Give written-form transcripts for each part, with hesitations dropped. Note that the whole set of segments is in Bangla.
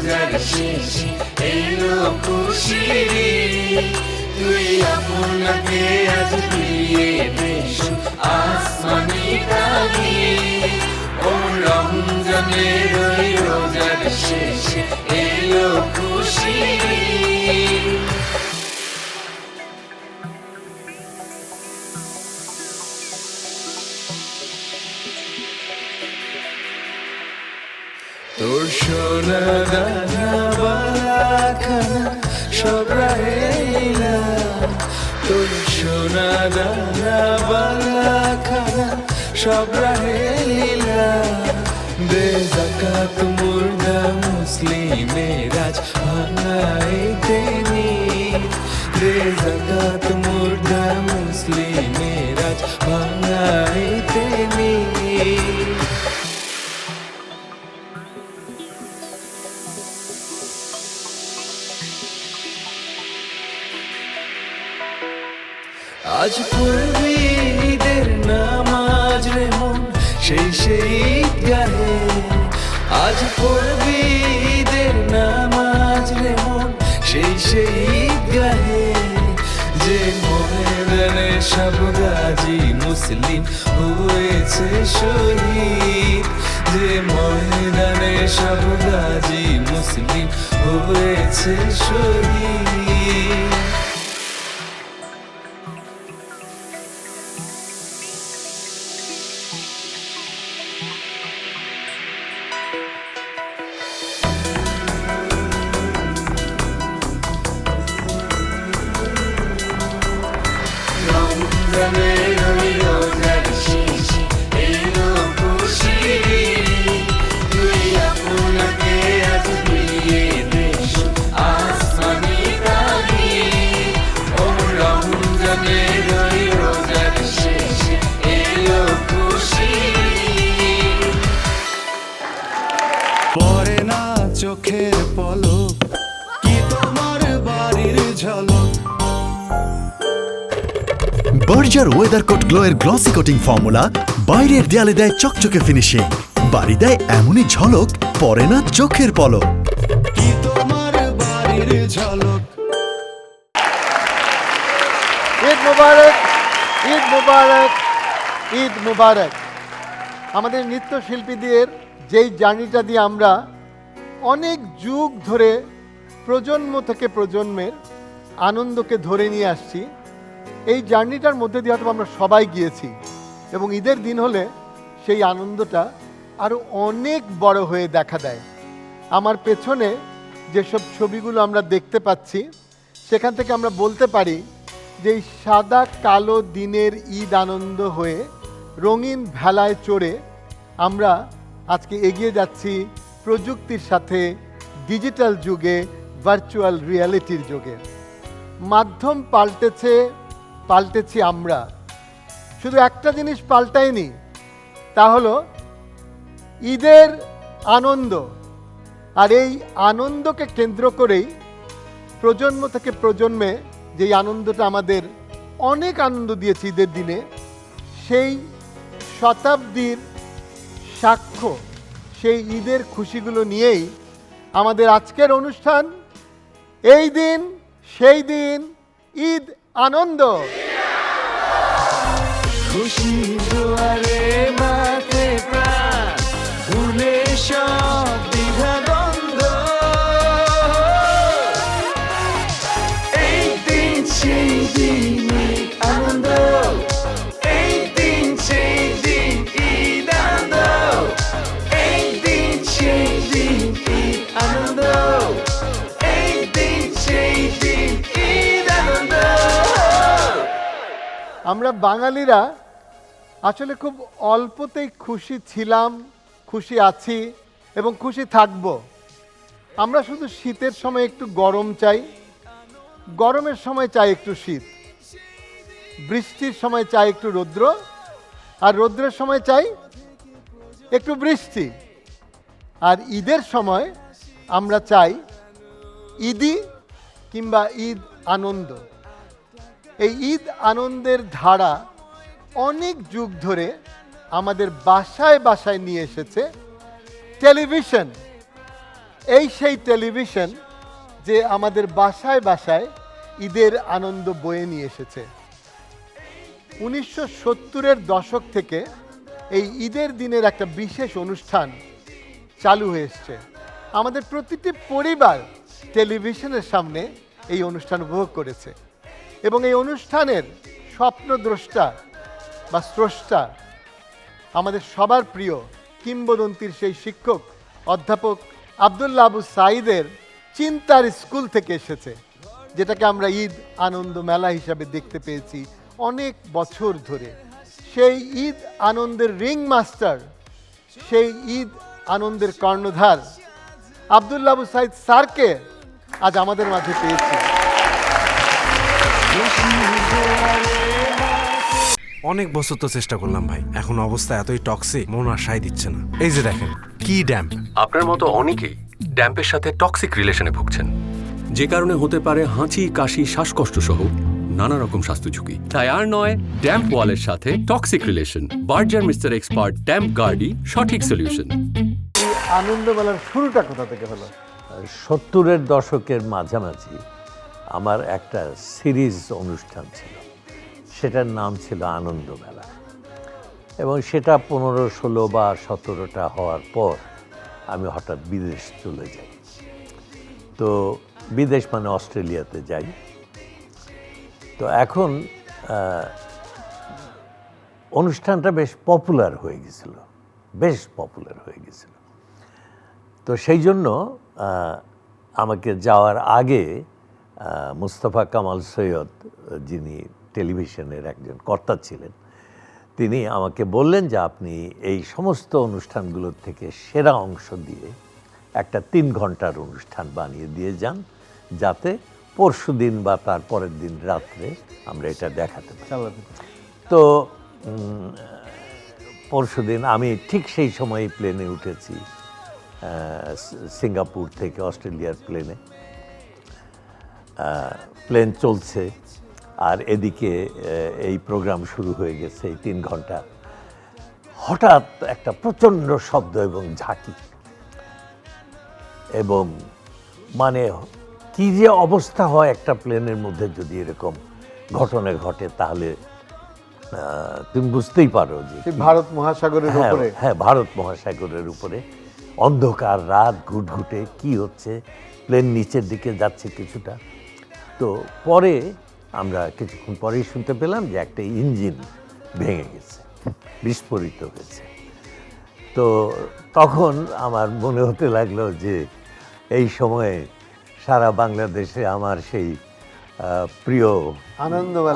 রোজার শেষে এলো খুশি, তুই আপনাকে আজ দিয়ে বেশ আসমানি দাবি। ও রমজানের ওই রোজার শেষে এলো খুশি। তোর সোনা দানা বালাখানা সব রাহেলা, তোর সোনা দানা বালাখানা সব রাহেলা। দে যাকাত মুর্দা মুসলিমের আজ ভাঙাইতে নি, দে যাকাত মুর্দা মুসলিমের আজ ভাঙাইতে নি। আজ পড়বি ঈদের নামাজ রে মন সেই গাহে, আজ পড়বি ঈদের নামাজ রে মন সেই গাহে। যে ময়দানে সব গাজী মুসলিম হয়েছে শহীদ, যে ময়দানে সব গাজী মুসলিম হয়েছে শহীদ। রমজানের ওই রোজার শেষে এলো খুশি, তুই আপনাকে আজ দিয়ে বেশ আসমানি দাবি। ও রমজানের ওই রোজার শেষে এলো খুশি। পরে না চোখের পলক, কি তোমার বাড়ির ঝলক। বার্জার ওয়েদার কোট গ্লো এর গ্লসি কোটিং ফর্মুলা বাইরের দেয়ালে দেয় চকচকে ফিনিশিং, বাড়ি দেয় এমনই ঝলক পরে না চোখের পলক। কি তোমার বাড়ির ঝলক। ঈদ মুবারক, ঈদ মুবারক, ঈদ মুবারক। আমাদের নৃত্যশিল্পীদের যেই জার্নিটা দিয়ে আমরা অনেক যুগ ধরে প্রজন্ম থেকে প্রজন্মের আনন্দকে ধরে নিয়ে আসছি, এই জার্নিটার মধ্যে দিয়ে হয়তো আমরা সবাই গিয়েছি এবং ঈদের দিন হলে সেই আনন্দটা আরও অনেক বড় হয়ে দেখা দেয়। আমার পেছনে যেসব ছবিগুলো আমরা দেখতে পাচ্ছি সেখান থেকে আমরা বলতে পারি যে এই সাদা কালো দিনের ঈদ আনন্দ হয়ে রঙিন ভেলায় চড়ে আমরা আজকে এগিয়ে যাচ্ছি প্রযুক্তির সাথে, ডিজিটাল যুগে, ভার্চুয়াল রিয়ালিটির যুগে। মাধ্যম পাল্টেছি আমরা, শুধু একটা জিনিস পাল্টায়নি, তা হলো ঈদের আনন্দ। আর এই আনন্দকে কেন্দ্র করেই প্রজন্ম থেকে প্রজন্মে যেই আনন্দটা আমাদের অনেক আনন্দ দিয়েছে ঈদের দিনে, সেই শতাব্দীর সাক্ষ্য, সেই ঈদের খুশিগুলো নিয়েই আমাদের আজকের অনুষ্ঠান। এই দিন সেই দিন, ঈদ আনন্দ। খুশি জোয়ারে মাঠে প্রাণ, ভুলে সব দ্বিধা দ্বন্দ্ব। এই দিন সেই দিন আনন্দ, এই দিন সেই দিন ঈদ আনন্দ, এই দিন সেই দিন ঈদ আনন্দ, এই দিন সেই দিন ঈদ আনন্দ। আমরা বাঙালিরা আসলে খুব অল্পতেই খুশি ছিলাম, খুশি আছি এবং খুশি থাকব। আমরা শুধু শীতের সময় একটু গরম চাই, গরমের সময় চাই একটু শীত, বৃষ্টির সময় চাই একটু রৌদ্র, আর রৌদ্রের সময় চাই একটু বৃষ্টি। আর ঈদের সময় আমরা চাই ঈদি কিংবা ঈদ আনন্দ। এই ঈদ আনন্দের ধারা অনেক যুগ ধরে আমাদের বাসায় বাসায় নিয়ে এসেছে টেলিভিশন। এই সেই টেলিভিশন যে আমাদের বাসায় বাসায় ঈদের আনন্দ বয়ে নিয়ে এসেছে। 1970-এর দশক থেকে এই ঈদের দিনের একটা বিশেষ অনুষ্ঠান চালু হয়ে এসছে। আমাদের প্রতিটি পরিবার টেলিভিশনের সামনে এই অনুষ্ঠান উপভোগ করেছে এবং এই অনুষ্ঠানের স্বপ্নদ্রষ্টা বা স্রষ্টা আমাদের সবার প্রিয় কিংবদন্তির সেই শিক্ষক অধ্যাপক আব্দুল্লাহ আবু সাঈদের চিন্তার স্কুল থেকে এসেছে, যেটাকে আমরা ঈদ আনন্দ মেলা হিসাবে দেখতে পেয়েছি অনেক বছর ধরে। সেই ঈদ আনন্দের রিং মাস্টার, সেই ঈদ আনন্দের কর্ণধার আব্দুল্লাহ আবু সাঈদ স্যারকে আজ আমাদের মাঝে পেয়েছি। অনেক বছর তো চেষ্টা করলাম ভাই, এখন অবস্থা এতই টক্সিক, মন আর সায় দিচ্ছে না। এই যে দেখেন কি ড্যাম্প। আপনার মতো অনেকেই ড্যাম্পের সাথে টক্সিক রিলেশনে ভুগছেন, যে কারণে হতে পারে হাঁচি, কাশি, শ্বাসকষ্ট সহ নানা রকম স্বাস্থ্য ঝুঁকি। তাই আর নয়, ড্যাম্প ওয়ালের সাথে toxic relation. Berger mister expert damp গার্ডই সঠিক সলিউশন। এই আনন্দ মেলার শুরুটা কোথা থেকে হলো? 70-এর দশকের মাঝামাঝি আমার একটা সিরিজ অনুষ্ঠান ছিল, সেটার নাম ছিল আনন্দ মেলা, এবং সেটা 15, 16 বা 17টা হওয়ার পর আমি হঠাৎ বিদেশ চলে যাই। তো বিদেশ মানে অস্ট্রেলিয়াতে যাই। তো এখন অনুষ্ঠানটা বেশ পপুলার হয়ে গেছিল, বেশ পপুলার হয়ে গেছিল। তো সেই জন্য আমাকে যাওয়ার আগে মুস্তফা কামাল সৈয়দ, যিনি টেলিভিশনের একজন কর্তা ছিলেন, তিনি আমাকে বললেন যে আপনি এই সমস্ত অনুষ্ঠানগুলোর থেকে সেরা অংশ দিয়ে একটা 3 ঘন্টার অনুষ্ঠান বানিয়ে দিয়ে যান, যাতে পরশু দিন বা তার পরের দিন রাত্রে আমরা এটা দেখাতে পারি। তো পরশু দিন আমি ঠিক সেই সময় প্লেনে উঠেছি, সিঙ্গাপুর থেকে অস্ট্রেলিয়ার প্লেনে। প্লেন চলছে আর এদিকে এই প্রোগ্রাম শুরু হয়ে গেছে। এই 3 ঘন্টা হঠাৎ একটা প্রচণ্ড শব্দ এবং ঝাঁকি, এবং মানে কি যে অবস্থা হয় একটা প্লেনের মধ্যে যদি এরকম ঘটনা ঘটে, তাহলে তুমি বুঝতেই পারো যে ভারত মহাসাগরের উপরে। হ্যাঁ, ভারত মহাসাগরের উপরে অন্ধকার রাত, ঘুটঘুটে কি হচ্ছে, প্লেন নিচের দিকে যাচ্ছে কিছুটা। তো পরে আমরা কিছুক্ষণ পরেই শুনতে পেলাম যে একটা ইঞ্জিন ভেঙে গেছে, বিস্ফোরিত হয়েছে। তো তখন আমার মনে হতে লাগলো যে এই সময়ে সারা বাংলাদেশে আমার সেই প্রিয়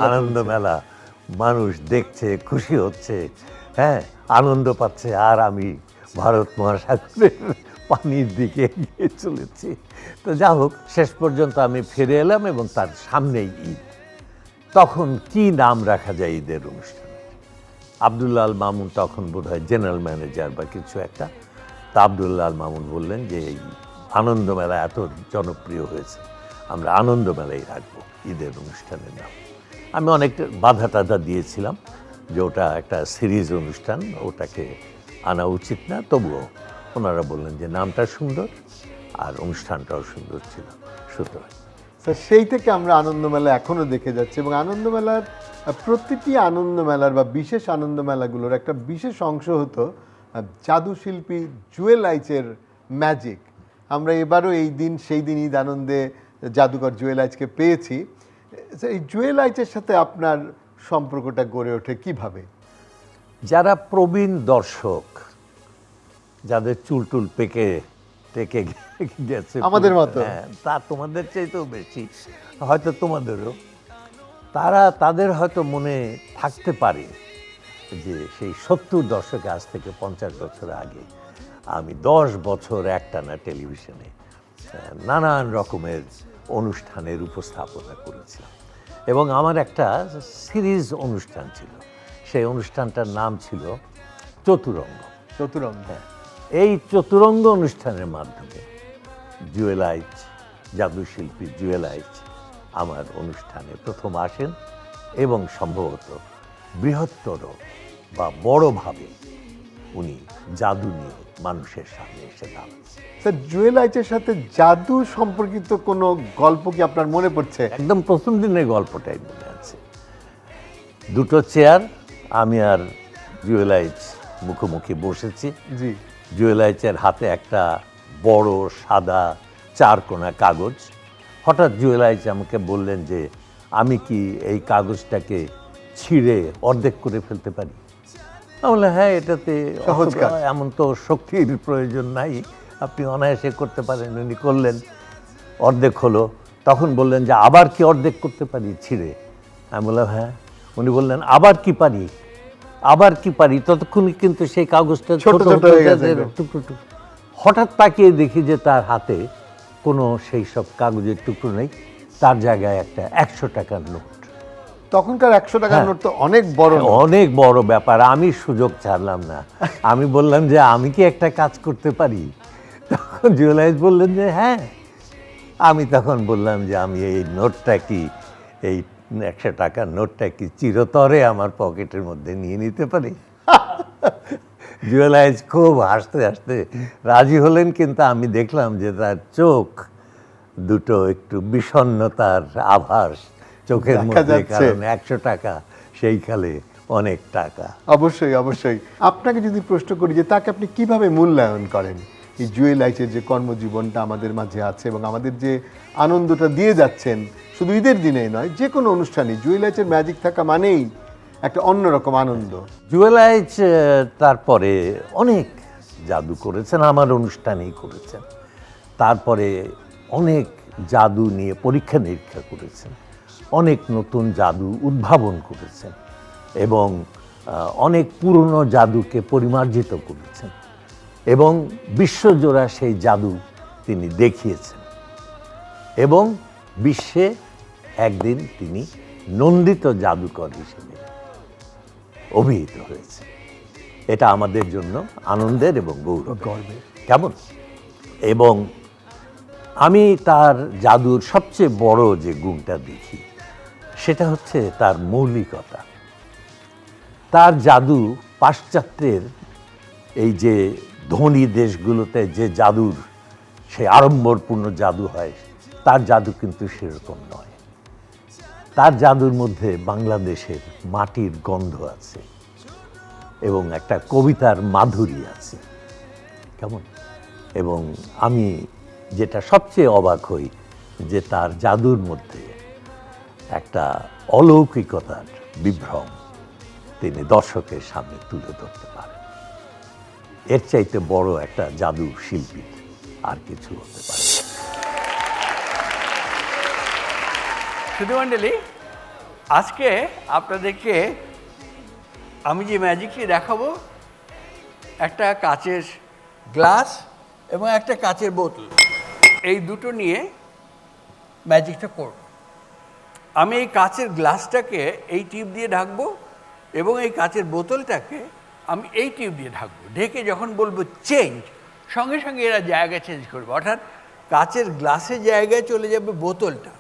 আনন্দ মেলা মানুষ দেখছে, খুশি হচ্ছে, হ্যাঁ, আনন্দ পাচ্ছে, আর আমি ভারত মহাসাগরের পানির দিকে এগিয়ে চলেছি। তো যা হোক, শেষ পর্যন্ত আমি ফিরে এলাম এবং তার সামনেই ঈদ। তখন কি নাম রাখা যায় ঈদের অনুষ্ঠানে? আব্দুল্লাহ আল মামুন তখন বোধহয় জেনারেল ম্যানেজার বা কিছু একটা। তা আব্দুল্লাহ আল মামুন বললেন যে এই আনন্দ মেলা এত জনপ্রিয় হয়েছে, আমরা আনন্দ মেলাই রাখবো ঈদের অনুষ্ঠানের নাম। আমি অনেক বাধা টাধা দিয়েছিলাম যে ওটা একটা সিরিজ অনুষ্ঠান, ওটাকে আনা উচিত না, তবুও ওনারা বললেন যে নামটা সুন্দর আর অনুষ্ঠানটাও সুন্দর ছিল, সুতরাং স্যার সেই থেকে আমরা আনন্দমেলা এখনও দেখে যাচ্ছি। এবং আনন্দমেলার প্রতিটি আনন্দমেলার বা বিশেষ আনন্দমেলাগুলোর একটা বিশেষ অংশ হতো জাদু শিল্পী জুয়েল আইচের ম্যাজিক। আমরা এবারও এই দিন সেই দিন ঈদ আনন্দে জাদুকর জুয়েল আইচকে পেয়েছি। এই জুয়েল আইচের সাথে আপনার সম্পর্কটা গড়ে ওঠে কিভাবে? যারা প্রবীণ দর্শক, যাদের চুলটুল পেকে টেকে গেছে আমাদের মতো, হ্যাঁ, তা তোমাদের চাইতেও বেশি, হয়তো তোমাদেরও, তাদের হয়তো মনে থাকতে পারে যে সেই 70 দশকে, আজ থেকে 50 বছর আগে আমি 10 বছর একটানা টেলিভিশনে নানান রকমের অনুষ্ঠানের উপস্থাপনা করেছিলাম, এবং আমার একটা সিরিজ অনুষ্ঠান ছিল, সেই অনুষ্ঠানটার নাম ছিল চতুরঙ্গ। হ্যাঁ, এই চতুরঙ্গ অনুষ্ঠানের মাধ্যমে জুয়েল আইচ, জাদুশিল্পী জুয়েল আইচ আমার অনুষ্ঠানে প্রথম আসেন এবং সম্ভবত বৃহত্তর বা বড়ভাবে উনি জাদু নিয়ে মানুষের সামনে এসে দাঁড়াচ্ছে। স্যার জুয়েল আইচের সাথে জাদু সম্পর্কিত কোনো গল্প কি আপনার মনে পড়ছে? একদম প্রথম দিনের গল্পটাই মনে আছে। দুটো চেয়ার, আমি আর জুয়েল আইচ মুখোমুখি বসেছি। জি। জুয়েল আইচের হাতে একটা বড় সাদা 4 কোণা কাগজ। হঠাৎ জুয়েল আইচ আমাকে বললেন যে আমি কি এই কাগজটাকে ছিঁড়ে অর্ধেক করে ফেলতে পারি? আমি বললাম হ্যাঁ, এটাতে সহজ কাজ। এমন তো শক্তির প্রয়োজন নাই, আপনি অনায়াসে করতে পারেন। উনি করলেন, অর্ধেক হলো। তখন বললেন যে আবার কি অর্ধেক করতে পারি ছিঁড়ে? আমি বললাম হ্যাঁ। উনি বললেন আবার কি পারি, আবার কি পারি? ততক্ষণ কিন্তু সেই কাগজটা ছোট ছোট হয়ে গেছে একদম। টুকরো টুকরো। হঠাৎ তাকিয়ে দেখি যে তার হাতে কোনো সেই সব কাগজের টুকরো নেই, তার জায়গায় একটা 100 টাকার নোট। তখনকার 100 টাকার হ্যাঁ। নোট তো অনেক বড় নোট। অনেক বড় ব্যাপার। আমি সুযোগ ছাড়লাম না, আমি বললাম যে আমি কি একটা কাজ করতে পারি? তখন জুয়েল আইচ বললেন যে হ্যাঁ। আমি তখন বললাম যে আমি এই নোটটা কি, এই 100 টাকার নোটটা কি চিরতরে আমার পকেটের মধ্যে নিয়ে নিতে পারি? জুয়েল আইচ খুব হাসতে হাসতে রাজি হলেন, কিন্তু আমি দেখলাম যে তার চোখ দুটো একটু বিষণ্ণতার আভাস চোখের দেখা মধ্যে, যাচ্ছে। কারণ 100 টাকা সেইকালে অনেক টাকা। অবশ্যই অবশ্যই। আপনাকে যদি প্রশ্ন করি যে তাকে আপনি কিভাবে মূল্যায়ন করেন, এই জুয়েল আইচের যে কর্মজীবনটা আমাদের মাঝে আছে এবং আমাদের যে আনন্দটা দিয়ে যাচ্ছেন, শুধু ঈদের দিনেই নয়, যে কোনো অনুষ্ঠানে জুয়েল আইচের ম্যাজিক থাকা মানেই একটা অন্যরকম আনন্দ। জুয়েল আইচ তারপরে অনেক জাদু করেছেন, আমার অনুষ্ঠানেই করেছেন। তারপরে অনেক জাদু নিয়ে পরীক্ষা নিরীক্ষা করেছেন, অনেক নতুন জাদু উদ্ভাবন করেছেন এবং অনেক পুরনো জাদুকে পরিমার্জিত করেছেন এবং বিশ্বজোড়া সেই জাদু তিনি দেখিয়েছেন এবং বিশ্বে একদিন তিনি নন্দিত জাদুকর হিসেবে অভিহিত হয়েছে। এটা আমাদের জন্য আনন্দের এবং গর্বের। কেমন? এবং আমি তার জাদুর সবচেয়ে বড় যে গুণটা দেখি সেটা হচ্ছে তার মৌলিকতা। তার জাদু পাশ্চাত্যের এই যে ধনী দেশগুলোতে যে জাদুর সে আড়ম্বরপূর্ণ জাদু হয়, তার জাদু কিন্তু সেরকম নয়। তার জাদুর মধ্যে বাংলাদেশের মাটির গন্ধ আছে এবং একটা কবিতার মাধুরী আছে। কেমন? এবং আমি যেটা সবচেয়ে অবাক হই যে তার জাদুর মধ্যে একটা অলৌকিকতার বিভ্রম তিনি দর্শকের সামনে তুলে ধরতে পারেন। এর চাইতে বড় একটা জাদু শিল্পীর আর কিছু হতে পারে না। সুধীমণ্ডলী, আজকে আপনাদেরকে আমি যে ম্যাজিকটি দেখাবো, একটা কাচের গ্লাস এবং একটা কাচের বোতল, এই দুটো নিয়ে ম্যাজিকটা করব। আমি এই কাচের গ্লাসটাকে এই টিউব দিয়ে ঢাকবো এবং এই কাচের বোতলটাকে আমি এই টিউব দিয়ে ঢাকবো। ঢেকে যখন বলবো চেঞ্জ, সঙ্গে সঙ্গে এরা জায়গা চেঞ্জ করবে। অর্থাৎ কাচের গ্লাসের জায়গায় চলে যাবে বোতলটা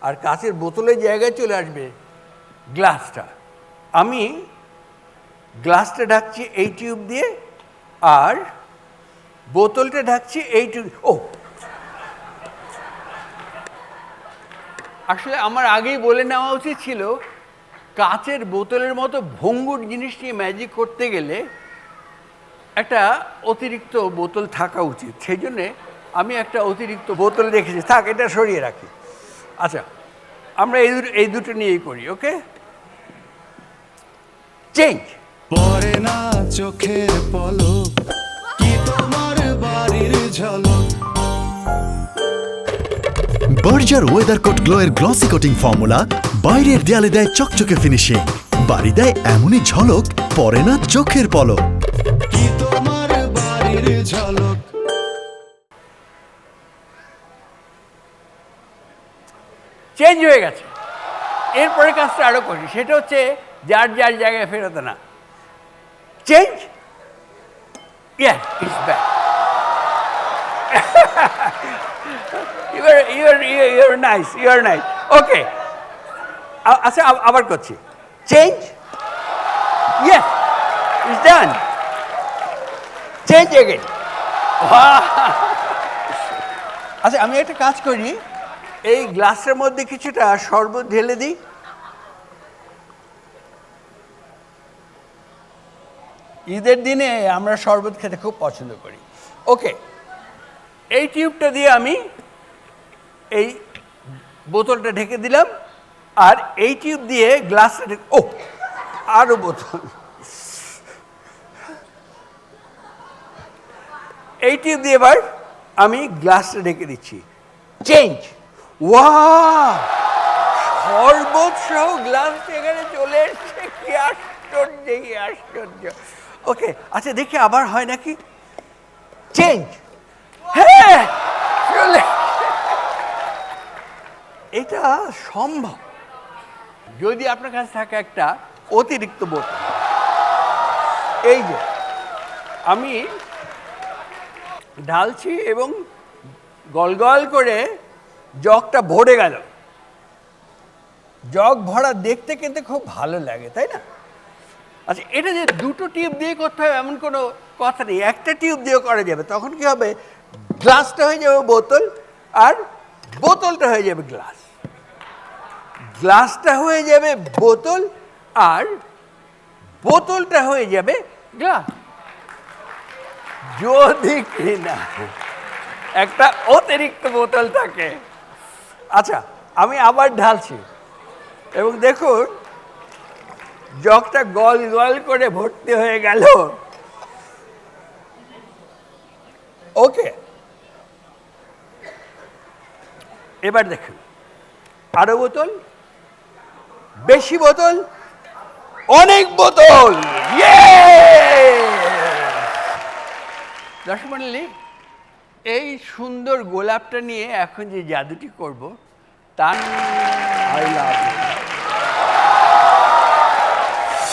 আর কাচের বোতলের জায়গায় চলে আসবে গ্লাসটা। আমি গ্লাসটা ঢাকছি এই টিউব দিয়ে আর বোতলটা ঢাকছি এই টিউব। ও, আসলে আমার আগেই বলে নেওয়া উচিত ছিল, কাচের বোতলের মতো ভঙ্গুর জিনিস নিয়ে ম্যাজিক করতে গেলে একটা অতিরিক্ত বোতল থাকা উচিত। সেই জন্যে আমি একটা অতিরিক্ত বোতল রেখেছি। থাক, এটা সরিয়ে রাখি। আচ্ছা, আমরা এই দুটো নিয়েই করি। ওকে, চেঞ্জ। পরে না চোখের পলক, কি তোমার বাড়ির ঝলক। বার্জার ওয়েদার কোট গ্লো এর গ্লসি কোটিং ফর্মুলা বাইরের দেয়ালে দেয় চকচকে ফিনিশিং, বাড়ি দেয় এমনই ঝলক, পরে না চোখের পলক। কি তোমার বাড়ির ঝলক। চেঞ্জ হয়ে গেছে। এরপরে কাজটা আরও করি, সেটা হচ্ছে যার যার জায়গায় ফেরত না। Change, yes, it's back. Your nice, your nice. Okay, আচ্ছা, আবার করছি। Change, yes, it's done. Change again. আচ্ছা, আমি একটা কাজ করি, এই গ্লাসের মধ্যে কিছুটা শরবত ঢেলে দিই। ঈদের দিনে আমরা শরবত খেতে খুব পছন্দ করি। ওকে, এই টিউবটা দিয়ে আমি এই বোতলটা ঢেকে দিলাম, আর এই টিউব দিয়ে গ্লাসটা ঢেকে, ও আরও বোতল, এই টিউব দিয়ে এবার আমি গ্লাসটা ঢেকে দিচ্ছি। চেঞ্জ। ওয়া, শরবত সহ গ্লাস এখানে চলে এসছে, কি আশ্চর্য, কি আশ্চর্য। ওকে, আচ্ছা দেখি আবার হয় নাকি। চেঞ্জ। হ্যাঁ, চলে। এটা সম্ভব যদি আপনার কাছে থাকে একটা অতিরিক্ত বোতল। এই যে আমি ঢালছি এবং গলগল করে জগটা ভরে গেল। জগ ভরা দেখতে কিন্তু খুব ভালো লাগে, তাই না? আচ্ছা, এটা যে দুটো টিউব দিয়ে করতে হবে এমন কোনো কথা নেই, একটা টিউব দিয়েও করা যাবে। তখন কি হবে, গ্লাসটা হয়ে যাবে বোতল, আর বোতলটা হয়ে যাবে গ্লাস, গ্লাসটা হয়ে যাবে বোতল, আর বোতলটা হয়ে যাবে গ্লাস। যদি কিনা একটা অতিরিক্ত বোতল থাকে। আচ্ছা, আমি আবার ঢালছি এবং দেখুন জগটা গল গল করে ভর্তি হয়ে গেল। ওকে, এবার দেখুন আরো বোতল, বেশি বোতল, অনেক বোতল। দর্শক মণ্ডলী, এই সুন্দর গোলাপটা নিয়ে এখন যে জাদুটি করব তার আই লাভ ইউ।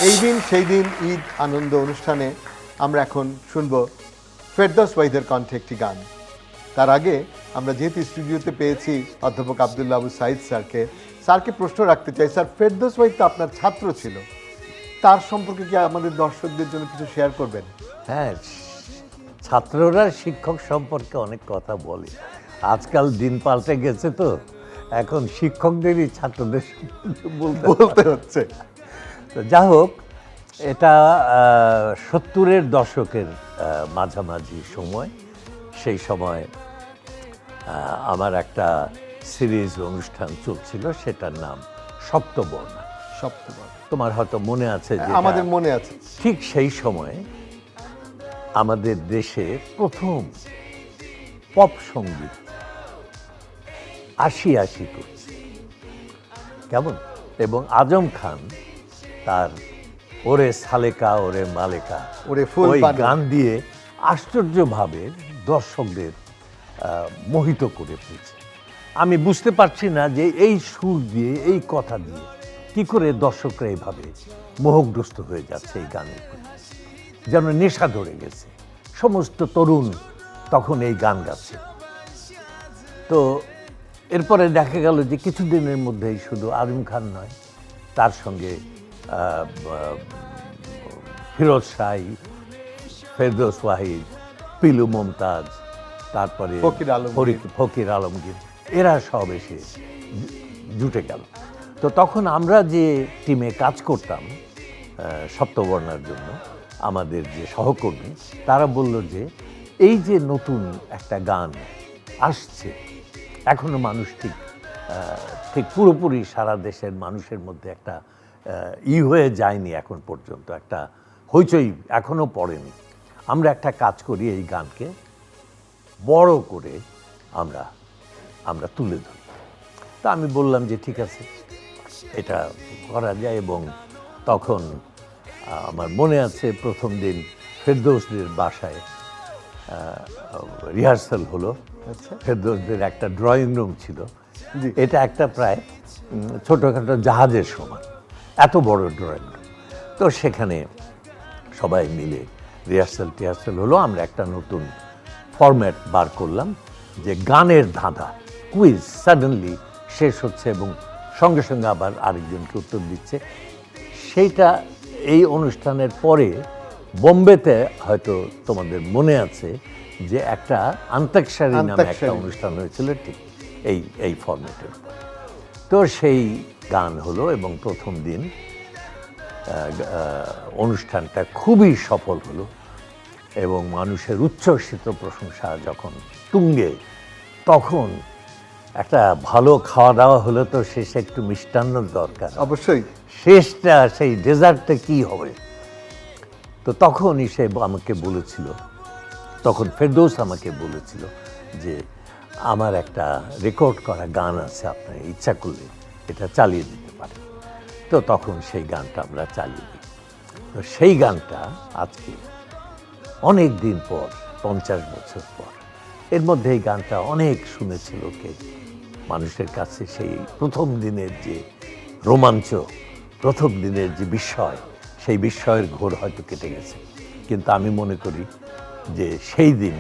এই দিন সেই দিন ঈদ আনন্দ অনুষ্ঠানে আমরা এখন শুনব ফেরদৌস ওয়াহিদের কণ্ঠে একটি গান। তার আগে আমরা যেহেতু স্টুডিওতে পেয়েছি অধ্যাপক আব্দুল্লাহ আবু সাইদ স্যারকে প্রশ্ন রাখতে চাই। স্যার, ফেরদৌস ওয়াহিদ তো আপনার ছাত্র ছিল, তার সম্পর্কে কি আমাদের দর্শকদের জন্য কিছু শেয়ার করবেন? হ্যাঁ, ছাত্ররা শিক্ষক সম্পর্কে অনেক কথা বলে। আজকাল দিন পাল্টে গেছে, তো এখন শিক্ষকদেরই ছাত্রদের বলতে হচ্ছে। তো যা হোক, এটা 70-এর দশকের মাঝামাঝি সময়। সেই সময় আমার একটা সিরিজ অনুষ্ঠান চলছিল, সেটার নাম সপ্তবর্ণা। সপ্তবর্ণা তোমার হয়তো মনে আছে যে আমাদের মনে আছে। ঠিক সেই সময় আমাদের দেশে প্রথম পপ সঙ্গীত আশি করছে, কেমন, এবং আজম খান তার ওরে সালেকা ওরে মালেকা ওরে ফুল ওই পানি গান দিয়ে আশ্চর্যভাবে দর্শকদের মোহিত করে ফেলছে। আমি বুঝতে পারছি না যে এই সুর দিয়ে, এই কথা দিয়ে কি করে দর্শকরা এইভাবে মোহগ্রস্ত হয়ে যাচ্ছে এই গানের প্রতি, যেন নেশা ধরে গেছে। সমস্ত তরুণ তখন এই গান গাচ্ছে। তো এরপরে দেখা গেল যে কিছুদিনের মধ্যেই শুধু আজম খান নয়, তার সঙ্গে ফিরোজ শাহী, ফেরদৌস ওয়াহিদ, পিলু মমতাজ, তারপরে ফকির আলমগীর, এরা সব এসে জুটে গেল। তো তখন আমরা যে টিমে কাজ করতাম সপ্তবর্ণার জন্য, আমাদের যে সহকর্মী, তারা বলল যে এই যে নতুন একটা গান আসছে, এখনো মানুষ ঠিক পুরোপুরি সারা দেশের মানুষের মধ্যে একটা হয়ে যায়নি, এখন পর্যন্ত একটা হইচই এখনো পড়েনি। আমরা একটা কাজ করি, এই গানকে বড় করে আমরা তুলে ধরি। তা আমি বললাম যে ঠিক আছে, এটা করা যায়। এবং তখন আমার মনে আছে প্রথম দিন ফেরদৌসদের বাসায় রিহার্সাল হলো। ফেরদৌসদের একটা ড্রয়িং রুম ছিল, এটা একটা প্রায় ছোটোখাটো জাহাজের সমান, এত বড় ড্রয়িং রুম। তো সেখানে সবাই মিলে রিহার্সাল হলো। আমরা একটা নতুন ফরম্যাট বার করলাম, যে গানের ধাঁধা, কুইজ সাডেনলি শেষ হচ্ছে এবং সঙ্গে সঙ্গে আবার আরেকজনকে উত্তর দিচ্ছে। সেইটা এই অনুষ্ঠানের পরে বোম্বেতে হয়তো তোমাদের মনে আছে যে একটা আন্তাক্ষরী নামে একটা আন্তাক্ষরী। অনুষ্ঠান হয়েছিল ঠিক এই ফরম্যাটের উপর। তো সেই গান হলো এবং প্রথম দিন অনুষ্ঠানটা খুবই সফল হলো এবং মানুষের উচ্ছ্বসিত প্রশংসা যখন তুঙ্গে, তখন একটা ভালো খাওয়া দাওয়া হলে তো শেষে একটু মিষ্টান্নর দরকার। অবশ্যই। শেষটা সেই ডেজার্টটা কি হবে, তো তখনই সে আমাকে বলেছিল, তখন ফেরদৌস আমাকে বলেছিল যে আমার একটা রেকর্ড করা গান আছে, আপনার ইচ্ছা করলে এটা চালিয়ে দিতে পারেন। তো তখন সেই গানটা আমরা চালিয়ে দিই। তো সেই গানটা আজকে অনেক দিন পর, 50 বছর পর, এর মধ্যে এই গানটা অনেক শুনেছিল কে, মানুষের কাছে সেই প্রথম দিনের যে রোমাঞ্চ, প্রথম দিনের যে বিস্ময়, সেই বিস্ময়ের ঘোর হয়তো কেটে গেছে, কিন্তু আমি মনে করি যে সেই দিন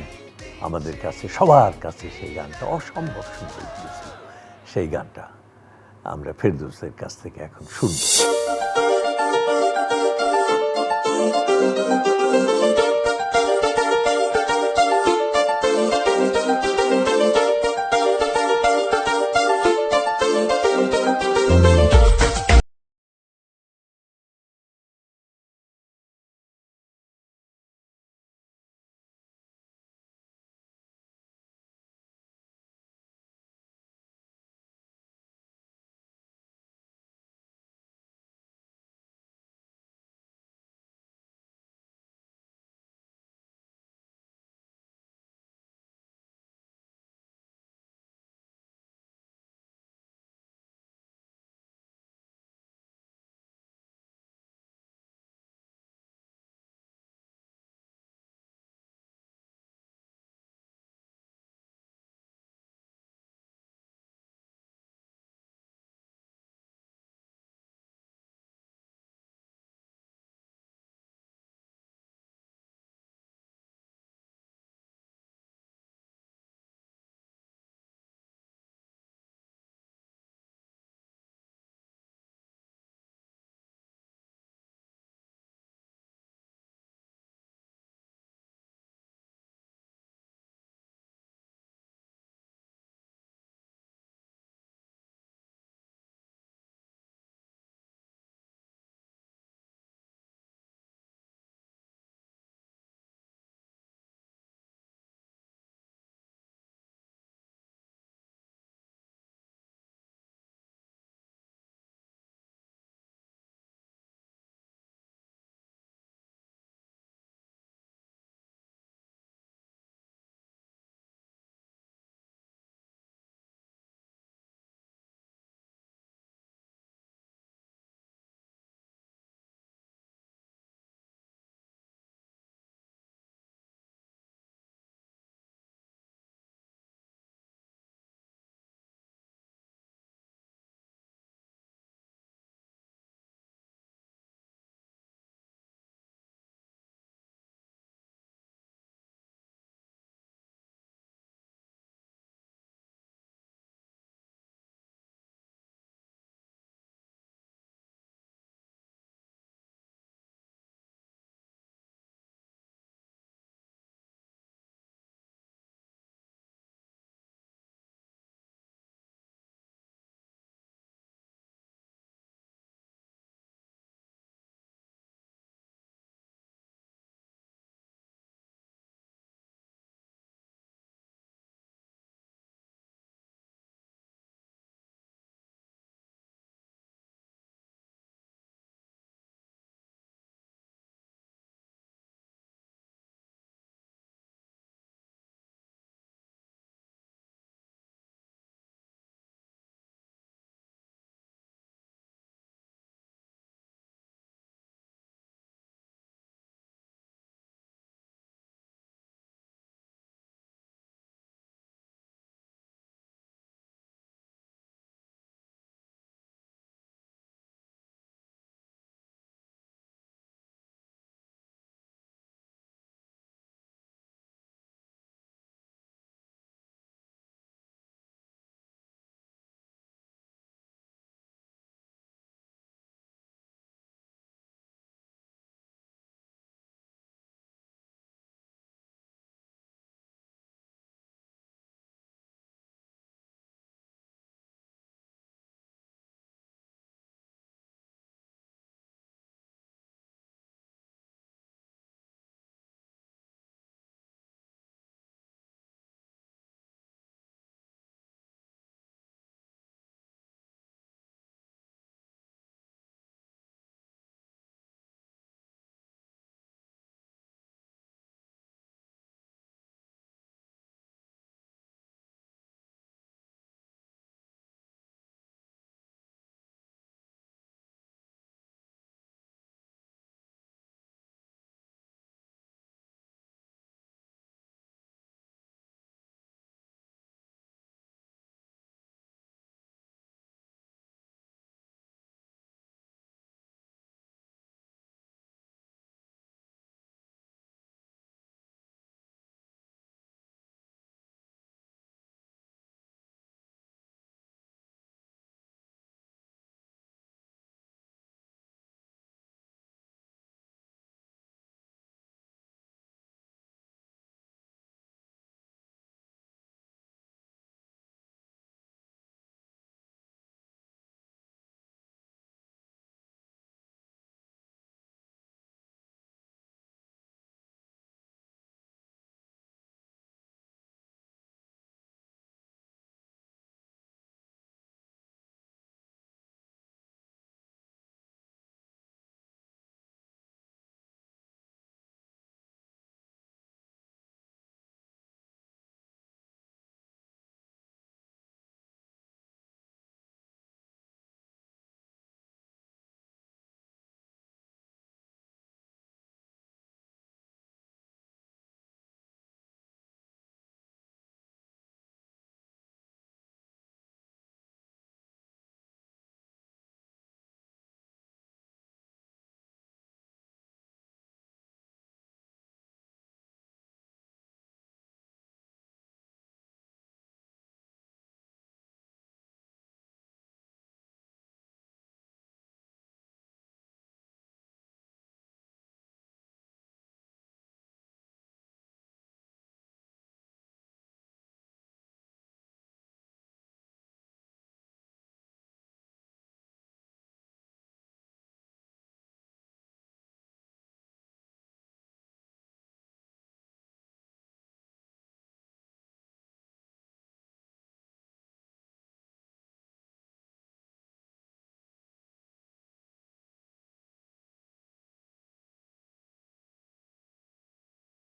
আমাদের কাছে, সবার কাছে সেই গানটা অসম্ভব সুন্দর লেগেছিল। সেই গানটা আমরা ফেরদৌসের কাছ থেকে এখন শুনব।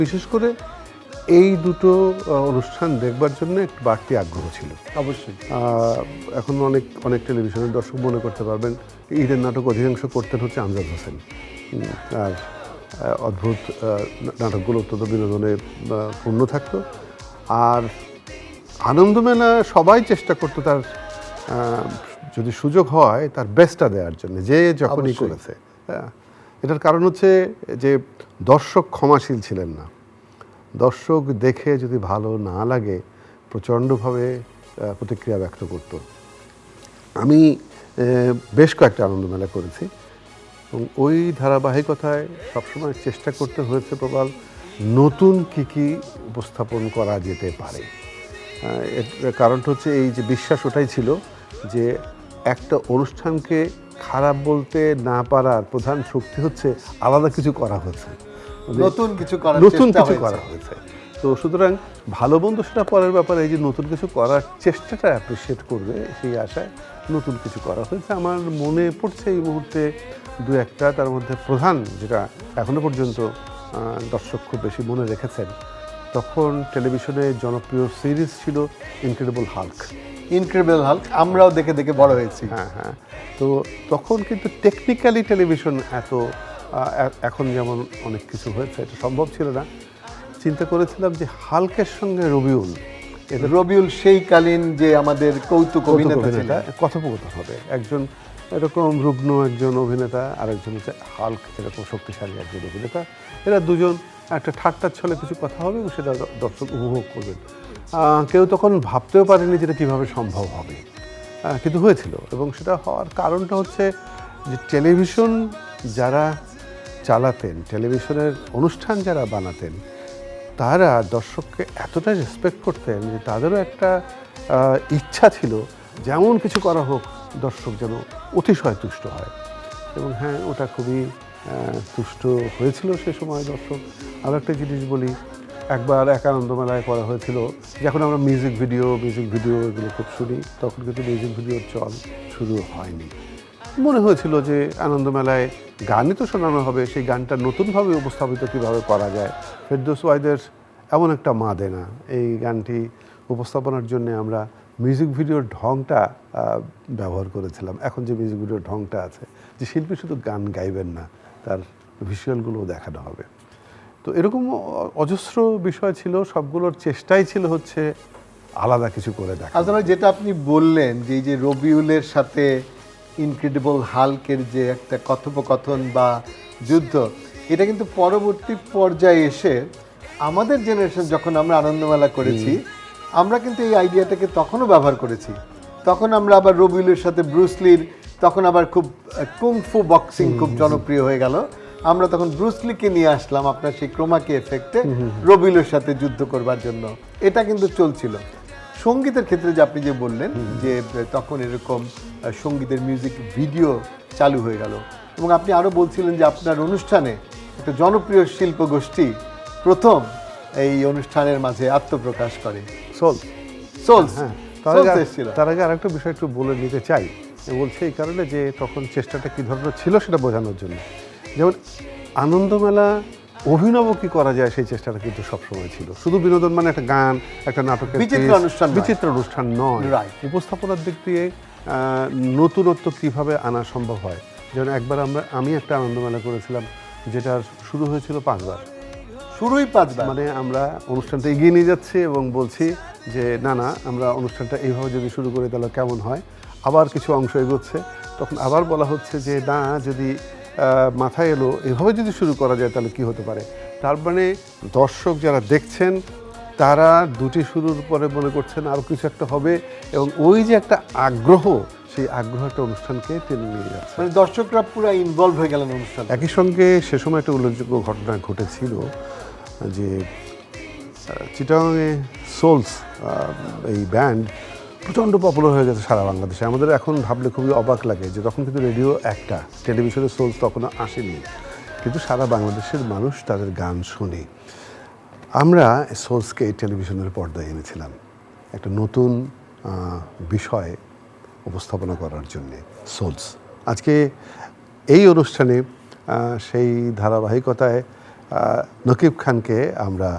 বিশেষ করে এই দুটো অনুষ্ঠান দেখবার জন্য একটু বাড়তি আগ্রহ ছিল। অবশ্যই। এখন অনেক অনেক টেলিভিশনের দর্শক মনে করতে পারবেন ঈদের নাটক অধিকাংশ করতেন হচ্ছে আমজাদ হোসেন, আর অদ্ভুত নাটকগুলো অত্যন্ত বিনোদনে পূর্ণ থাকতো। আর আনন্দমেলা সবাই চেষ্টা করতো তার যদি সুযোগ হয় তার বেস্টটা দেওয়ার জন্য, যে যখনই করেছে। এটার কারণ হচ্ছে যে দর্শক ক্ষমাশীল ছিলেন না। দর্শক দেখে যদি ভালো না লাগে প্রচণ্ডভাবে প্রতিক্রিয়া ব্যক্ত করত। আমি বেশ কয়েকটা আনন্দমেলা করেছি এবং ওই ধারাবাহিকতায় সবসময় চেষ্টা করতে হয়েছে প্রবাল নতুন কী উপস্থাপন করা যেতে পারে। এর কারণটা হচ্ছে এই যে বিশ্বাস ওটাই ছিল যে একটা অনুষ্ঠানকে খারাপ বলতে না পারার প্রধান শক্তি হচ্ছে আলাদা কিছু করা হয়েছে, নতুন কিছু করার নতুন চেষ্টা কিছু হয়েছে। করা হয়েছে। তো সুতরাং ভালো মন্দ সেটা পরের ব্যাপারে, এই যে নতুন কিছু করার চেষ্টাটা অ্যাপ্রিসিয়েট করবে সেই আশায় নতুন কিছু করা হয়েছে। আমার মনে পড়ছে এই মুহূর্তে দু একটা, তার মধ্যে প্রধান যেটা এখনো পর্যন্ত দর্শক খুব বেশি মনে রেখেছেন, তখন টেলিভিশনে জনপ্রিয় সিরিজ ছিল ইনক্রেডিবল হাল্ক। ইনক্রেডিবল হাল্ক আমরাও দেখে দেখে বড় হয়েছি। হ্যাঁ। তো তখন কিন্তু টেকনিক্যালি টেলিভিশন এত এখন যেমন অনেক কিছু হয়েছে এটা সম্ভব ছিল না। চিন্তা করেছিলাম যে হাল্কের সঙ্গে রবিউল, রবিউল সেই কালীন যে আমাদের কৌতুক অভিনেতা ছিলেন, কথোপকথন হবে। একজন এরকম রুগ্ন একজন অভিনেতা, আরেকজন হচ্ছে হাল্ক এরকম শক্তিশালী একজন অভিনেতা। এরা দুজন একটা ঠাট্টার ছলে কিছু কথা হবে এবং সেটা দর্শক উপভোগ করবেন। কেউ তখন ভাবতেও পারেনি যেটা কীভাবে সম্ভব হবে, কিন্তু হয়েছিল। এবং সেটা হওয়ার কারণটা হচ্ছে যে টেলিভিশন যারা চালাতেন, টেলিভিশনের অনুষ্ঠান যারা বানাতেন, তারা দর্শককে এতটা রেসপেক্ট করতেন যে তাদেরও একটা ইচ্ছা ছিল যেমন কিছু করা হোক দর্শক যেন অতিশয় তুষ্ট হয়। এবং হ্যাঁ, ওটা খুবই তুষ্ট হয়েছিল সে সময় দর্শক। আরও একটা জিনিস বলি, একবার এক আনন্দমেলায় করা হয়েছিল, যখন আমরা মিউজিক ভিডিও এগুলো খুব শুনি, তখন কিন্তু মিউজিক ভিডিওর চল শুরু হয়নি। মনে হয়েছিল যে আনন্দমেলায় গানই তো শোনানো হবে, সেই গানটা নতুনভাবে উপস্থাপিত কীভাবে করা যায়। ফেরদৌস ওয়াহিদের এমন একটা মা দেনা, এই গানটি উপস্থাপনার জন্য আমরা মিউজিক ভিডিওর ঢংটা ব্যবহার করেছিলাম। এখন যে মিউজিক ভিডিওর ঢংটা আছে, যে শিল্পী শুধু গান গাইবেন না, তার ভিজুয়ালগুলোও দেখানো হবে। তো এরকম অজস্র বিষয় ছিল, সবগুলোর চেষ্টাই ছিল হচ্ছে আলাদা কিছু করে দেখা। আসলে যেটা আপনি বললেন যে এই যে রবিউলের সাথে ইনক্রেডিবল হাল্কের যে একটা কথোপকথন বা যুদ্ধ, এটা কিন্তু পরবর্তী পর্যায়ে এসে আমাদের জেনারেশন যখন আমরা আনন্দমেলা করেছি, আমরা কিন্তু এই আইডিয়াটাকে তখনও ব্যবহার করেছি। তখন আমরা আবার রবিউলের সাথে ব্রুসলির, তখন আবার খুব কুংফু বক্সিং খুব জনপ্রিয় হয়ে গেল। আমরা তখন ব্রুসলিকে নিয়ে আসলাম আপনার সেই ক্রোমাকি এফেক্টে রবিউলের সাথে যুদ্ধ করবার জন্য। এটা কিন্তু চলছিল। সঙ্গীতের ক্ষেত্রে যে আপনি যে বললেন যে তখন এরকম সঙ্গীতের মিউজিক ভিডিও চালু হয়ে গেল, এবং আপনি আরও বলছিলেন যে আপনার অনুষ্ঠানে একটা জনপ্রিয় শিল্পগোষ্ঠী প্রথম এই অনুষ্ঠানের মাঝে আত্মপ্রকাশ করে, সোলস। হ্যাঁ, তার আগে আরেকটা বিষয় একটু বলে নিতে চাই। বলছে এই কারণে যে তখন চেষ্টাটা কী ধরনের ছিল সেটা বোঝানোর জন্য। যেমন আনন্দমেলা অভিনব কী করা যায় সেই চেষ্টাটা কিন্তু সবসময় ছিল। শুধু বিনোদন মানে একটা গান, একটা নাটকের বিচিত্র অনুষ্ঠান নয়, উপস্থাপনার দিক দিয়ে নতুনত্ব কীভাবে আনা সম্ভব হয়। যেমন একবার আমি একটা আনন্দমেলা করেছিলাম যেটার শুরু হয়েছিল 5 বার। শুরুই 5 বার, মানে আমরা অনুষ্ঠানটা এগিয়ে নিয়ে যাচ্ছি এবং বলছি যে না আমরা অনুষ্ঠানটা এইভাবে যদি শুরু করি তাহলে কেমন হয়। আবার কিছু অংশ এগোচ্ছে, তখন আবার বলা হচ্ছে যে না, যদি মাথায় এলো এভাবে যদি শুরু করা যায় তাহলে কি হতে পারে। তার মানে দর্শক যারা দেখছেন তারা দুটি শুরুর পরে মনে করছেন আরও কিছু একটা হবে, এবং ওই যে একটা আগ্রহ, সেই আগ্রহ একটা অনুষ্ঠানকে টেনে নিয়ে যাচ্ছে। মানে দর্শকরা পুরো ইনভলভ হয়ে গেলেন অনুষ্ঠান। একই সঙ্গে সে সময় একটা উল্লেখযোগ্য ঘটনা ঘটেছিল যে চিটাগাংয়ে সোলস এই ব্যান্ড প্রচণ্ড পপুলার হয়ে গেছে সারা বাংলাদেশে। আমাদের এখন ভাবলে খুবই অবাক লাগে যে তখন কিন্তু রেডিও একটা, টেলিভিশনে সোলস তখনও আসেনি, কিন্তু সারা বাংলাদেশের মানুষ তাদের গান শুনে। আমরা সোলসকে টেলিভিশনের পর্দায় এনেছিলাম একটা নতুন বিষয় উপস্থাপনা করার জন্যে, সোলস। আজকে এই অনুষ্ঠানে সেই ধারাবাহিকতায় নকিব খানকে আমরা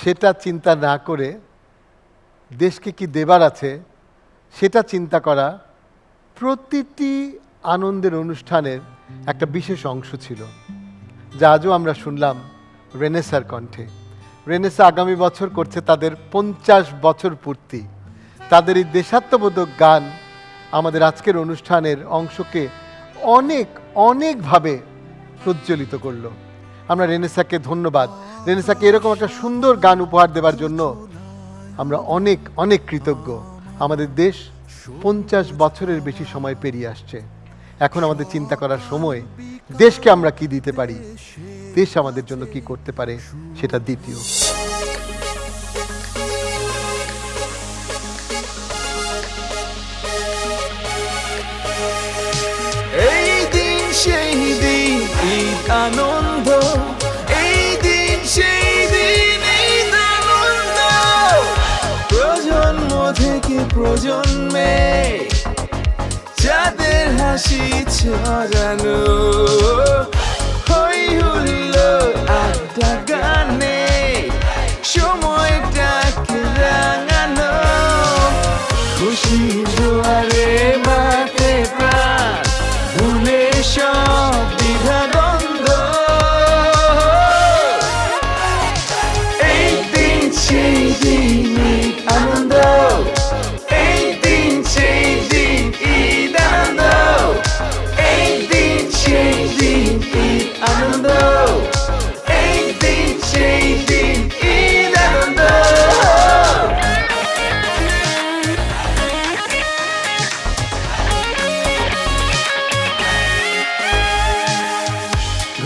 সেটা চিন্তা না করে দেশকে কি দেবার আছে সেটা চিন্তা করা প্রতিটি আনন্দের অনুষ্ঠানের একটা বিশেষ অংশ ছিল, যা আজও আমরা শুনলাম রেনেসার কণ্ঠে। রেনেসা আগামী বছর করছে তাদের 50 বছর পূর্তি। তাদের এই দেশাত্মবোধক গান আমাদের আজকের অনুষ্ঠানের অংশকে অনেকভাবে প্রজ্বলিত করলো। আমরা রেনেসাকে ধন্যবাদ, রেনেসাকে এরকম একটা সুন্দর গান উপহার দেওয়ার জন্য আমরা অনেক কৃতজ্ঞ। আমাদের দেশ 50 বছরের বেশি সময় পেরিয়ে আসছে। এখন আমাদের চিন্তা করার সময় দেশকে আমরা কি দিতে পারি, দেশ আমাদের জন্য কি করতে পারে সেটা দ্বিতীয়। এই দিন সেই দিন ঈদ আনন্দ, এই দিন সেই দিন ঈদ আনন্দ, প্রজন্ম থেকে প্রজন্মে যাদের হাসি ছড়ানো, হই হুল্লোড় আড্ডা গানে সময়টাকে রাঙানো, খুশির জোয়ারে মাঠে প্রাণ ভুলে সব দ্বিধাদ্বন্দ্ব, এই দিন সেই দিন ঈদ আনন্দ, এই দিন সেই দিন ঈদ আনন্দ, এই দিন সেই দিন ঈদ আনন্দ, এই দিন সেই দিন ঈদ আনন্দ।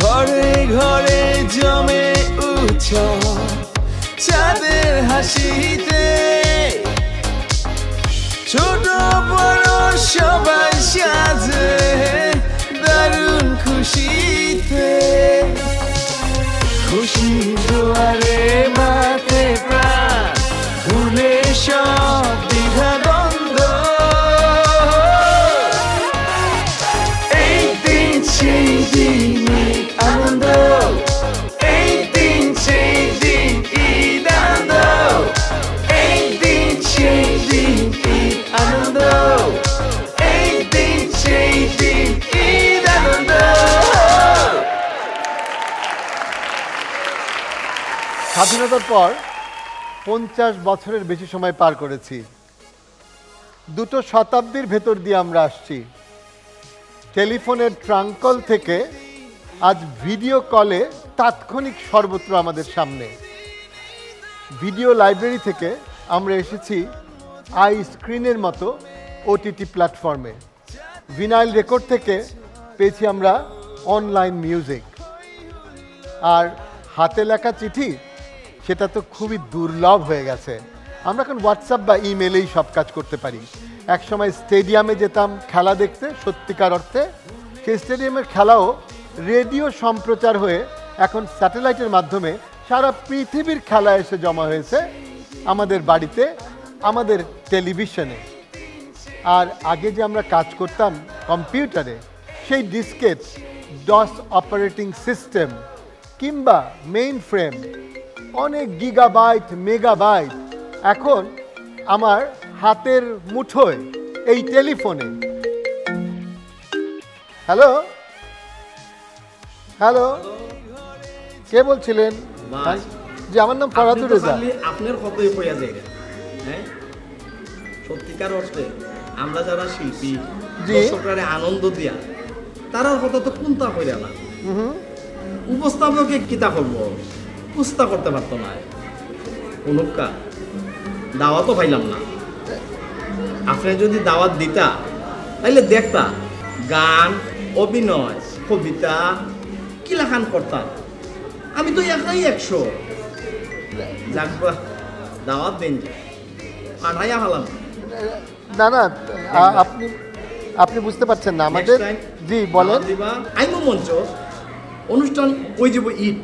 ঘরে ঘরে জমে উৎসব চাঁদের হাসিতে, ছোট বড় সবাই সাজে দারুণ খুশিতে, খুশি জোয়ারে মাঠে প্রাণ ভুলে সব দ্বিধাদ্বন্দ্ব, এই দিন সেই দিন ঈদ আনন্দ, এই দিন সেই দিন ঈদ আনন্দ, এই দিন সেই দিন ঈদ আনন্দ, এই দিন সেই দিন ঈদ আনন্দ। স্বাধীনতার পর 50 বছরের বেশি সময় পার করেছি। 2 শতাব্দীর ভেতর দিয়ে আমরা আসছি। টেলিফোনের ট্রাঙ্ক কল থেকে আজ ভিডিও কলে তাৎক্ষণিক সর্বত্র আমাদের সামনে। ভিডিও লাইব্রেরি থেকে আমরা এসেছি আই স্ক্রিনের মতো ওটিটি প্ল্যাটফর্মে। ভিনাইল রেকর্ড থেকে পেয়েছি আমরা অনলাইন মিউজিক। আর হাতে লেখা চিঠি সেটা তো খুবই দুর্লভ হয়ে গেছে। আমরা এখন হোয়াটসঅ্যাপ বা ইমেলেই সব কাজ করতে পারি। একসময় স্টেডিয়ামে যেতাম খেলা দেখতে, সত্যিকার অর্থে সেই স্টেডিয়ামের খেলাও রেডিও সম্প্রচার হয়ে এখন স্যাটেলাইটের মাধ্যমে সারা পৃথিবীর খেলা এসে জমা হয়েছে আমাদের বাড়িতে, আমাদের টেলিভিশনে। আর আগে যে আমরা কাজ করতাম কম্পিউটারে, সেই ডিসকেট, ডস অপারেটিং সিস্টেম কিংবা মেইন ফ্রেম, অনেক গিগাবাইট মেগাবাইট এখন আমার হাতের মুঠোয় এই টেলিফোনে। হ্যালো হ্যালো, কে বলছিলেন? জি, আমার নাম ফরাদুর রেজা। আপনার কতই হইয়া যায়, হ্যাঁ? সত্যিকার অর্থে আমরা যারা শিল্পী, দর্শকরা আনন্দ দিয়া, তারা কত তো কোনটা হইয়া না। উপস্থাপকে কিতা করবো, কুস্তা করতে পারতো না। অনুকা দাওয়াতও পাইলাম না। আপনি যদি দাওয়াত দিতা তাইলে দেখতা গান, অভিনয়, কবিতা কি লেখান করতাম। আমি তো একাই 100 লাগবা দাওয়াত দিন পাঠাইয়া হলাম। না না, আপনি বুঝতে পারছেন না আমাদের। জি বলেন। আইমো মঞ্চ অনুষ্ঠান ওই যাব ইট।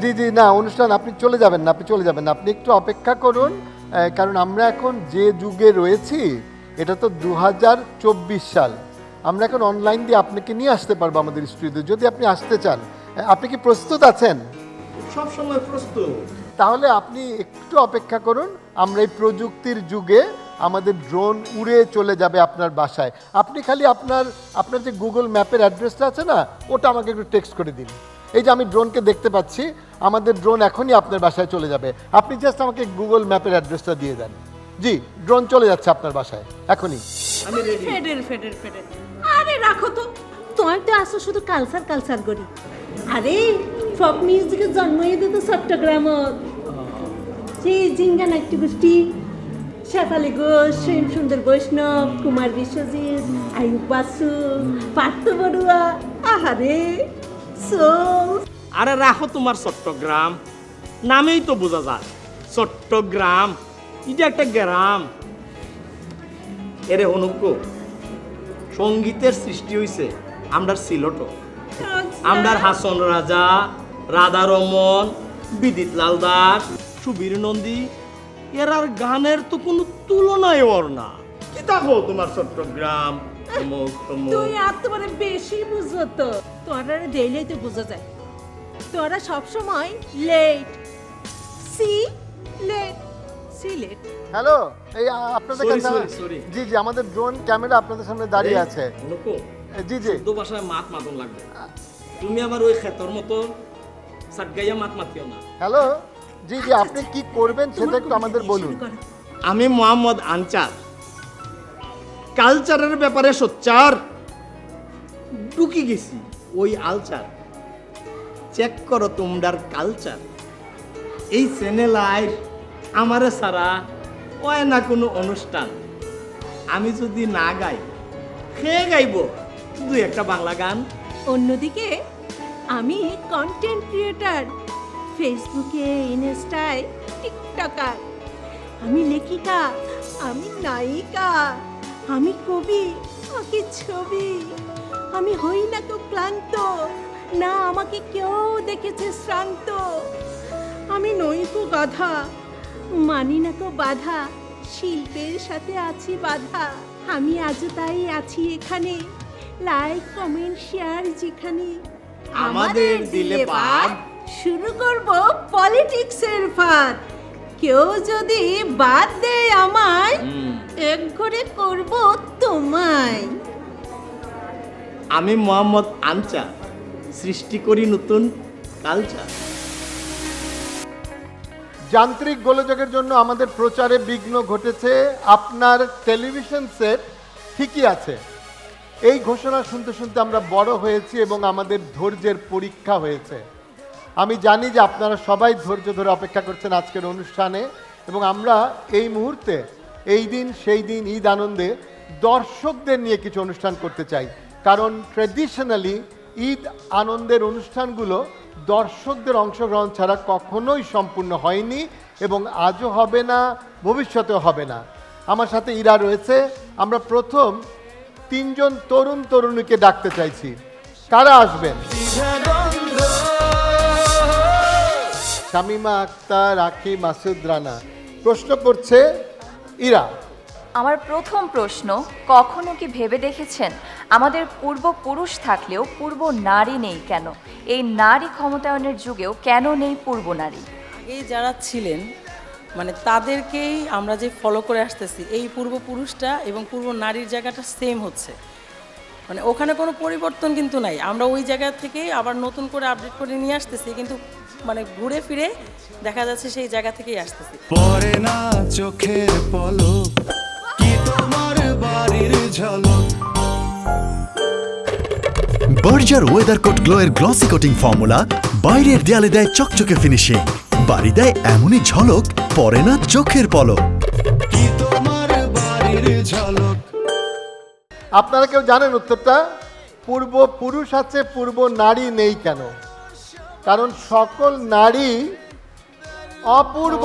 জি জি, না অনুষ্ঠান আপনি চলে যাবেন না, আপনি একটু অপেক্ষা করুন। কারণ আমরা এখন যে যুগে রয়েছি এটা তো 2024 সাল। আমরা এখন অনলাইন দিয়ে আপনাকে নিয়ে আসতে পারবো আমাদের স্টুডিওতে, যদি আপনি আসতে চান। আপনি কি প্রস্তুত আছেন? সব সময় প্রস্তুত। তাহলে আপনি একটু অপেক্ষা করুন, আমরা এই প্রযুক্তির যুগে আমাদের ড্রোন উড়ে চলে যাবে আপনার বাসায়। আপনি খালি আপনার যে গুগল ম্যাপের অ্যাড্রেসটা আছে না, ওটা আমাকে একটু টেক্সট করে দিন। এই যে আমি ড্রোনকে দেখতে পাচ্ছি, আমাদের ড্রোন এখনই আপনার বাসায় চলে যাবে। আপনি জাস্ট আমাকে গুগল ম্যাপের অ্যাড্রেসটা দিয়ে দেন। জি, ড্রোন চলে যাচ্ছে আপনার বাসায় এখনই। ফেডের আরে রাখো তো, তোমার তো আসো শুধু কালচার করি। আরে ফক মিউজিকের জন্মই দিত চট্টগ্রামত। সেই জিঙ্গা নাট্য গোষ্ঠী, শেফালি ঘোষ, শ্যাম সুন্দর বৈষ্ণব, কুমার বিশ্বজিৎ, আয়ুব বাসু, পার্থ বড়ুয়া। আহারে আরে রাখো তোমার চট্টগ্রাম, নামেই তো বোঝা যায় চট্টগ্রাম, এটা একটা গ্রাম। এরে হনুক, সঙ্গীতের সৃষ্টি হয়েছে আমরা সিলট, আমরা হাসন রাজা, রাধা রমন, বিদিত লাল দাস, সুবীর নন্দী, এর আর গানের তো কোনো তুলনাই ওর না। কি দেখো তোমার চট্টগ্রাম, তুই আর তোমার বেশি বুঝো তো, তোরা ডেইলি তো বোঝা যায়। তোরা সবসময় লেট লেট। হ্যালো, এই আপনাদের কাছে sorry. জি আমাদের ড্রোন ক্যামেরা আপনাদের সামনে দাঁড়িয়ে আছে। জি শুদ্ধ ভাষায় মাত মাতন লাগবে, তুমি আবার ওই ক্ষেতর মতো সাটগাইয়া মাত মাতিও না। হ্যালো, জি আপনি কি করবেন সেটা একটু আমাদের বলুন। আমি মোহাম্মদ আনচার, কালচারের ব্যাপারে সোচ্চার, ঢুকি গেছি ওই আলচার। চেক করো তোমরার কালচার। এই চ্যানেল আইর আমারে ছাড়া হয় না কোনো অনুষ্ঠান। আমি যদি না গাই, খেয়ে গাইব দুই একটা বাংলা গান। অন্যদিকে আমি কন্টেন্ট ক্রিয়েটার, ফেসবুকে, ইনস্টায়, টিকটকার। আমি লেখিকা, আমি নায়িকা, আমি কবি, আঁকি ছবি। আমি হই না তো ক্লান্ত, না আমাকে কেউ দেখেছে শ্রান্ত। আমি নই তো গাধা, মানি না তো বাধা, শিল্পের সাথে আছি বাধা। আমি আজও তাই আছি এখানে, লাইক কমেন্ট শেয়ার যেখানে। আমাদের দিলে বাদ, শুরু করব পলিটিক্সের ফাঁদ। কেউ যদি বাদ দেয় আমায়, এক ঘরে করব তোমায়। আমি মোহাম্মদ আনচার, সৃষ্টি করি নতুন কালচার। যান্ত্রিক গোলযোগের জন্য আমাদের প্রচারে বিঘ্ন ঘটেছে। আপনার টেলিভিশন সেট ঠিকই আছে। এই ঘোষণা শুনতে শুনতে আমরা বড় হয়েছি এবং আমাদের ধৈর্যের পরীক্ষা হয়েছে। আমি জানি যে আপনারা সবাই ধৈর্য ধরে অপেক্ষা করছেন আজকের অনুষ্ঠানে, এবং আমরা এই মুহূর্তে এই দিন সেই দিন ঈদ আনন্দে দর্শকদের নিয়ে কিছু অনুষ্ঠান করতে চাই। কারণ ট্র্যাডিশনালি ঈদ আনন্দের অনুষ্ঠানগুলো দর্শকদের অংশগ্রহণ ছাড়া কখনোই সম্পূর্ণ হয়নি এবং আজও হবে না, ভবিষ্যতেও হবে না। আমার সাথে ইরা রয়েছে। আমরা প্রথম তিনজন তরুণীকে ডাকতে চাইছি। কারা আসবেন? শামিমা আক্তার, রাখি, মাসুদ রানা। প্রশ্ন করছে ইরা। আমার প্রথম প্রশ্ন, কখনো কি ভেবে দেখেছেন আমাদের পূর্বপুরুষ থাকলেও পূর্ব নারী নেই কেন? এই নারী ক্ষমতায়নের যুগেও কেন নেই পূর্ব নারী? আগে যারা ছিলেন মানে তাদেরকেই আমরা যে ফলো করে আসতেছি, এই পূর্বপুরুষটা এবং পূর্ব নারীর জায়গাটা সেম হচ্ছে, মানে ওখানে কোনো পরিবর্তন কিন্তু নাই। আমরা ওই জায়গা থেকেই আবার নতুন করে আপডেট করে নিয়ে আসতেছি, কিন্তু মানে ঘুরে ফিরে দেখা যাচ্ছে সেই জায়গা থেকেই আসতেছি। পরে না চোখের পলক, কি তোমার বাড়ির ঝলক। বার্জার ওয়েদার কোট গ্লোয়ের গ্লসি কোটিং ফর্মুলা বাইরের দেয়ালে দেয় চকচকে ফিনিশিং, বাড়ি দেয় এমনই ঝলক, পরে না চোখের পলক। কি তোমার বাড়ির ঝলক। আপনারা কেউ জানেন উত্তরটা? পূর্বপুরুষ আছে, পূর্ব নারী নেই কেন? কারণ সকল নারী অপূর্ব।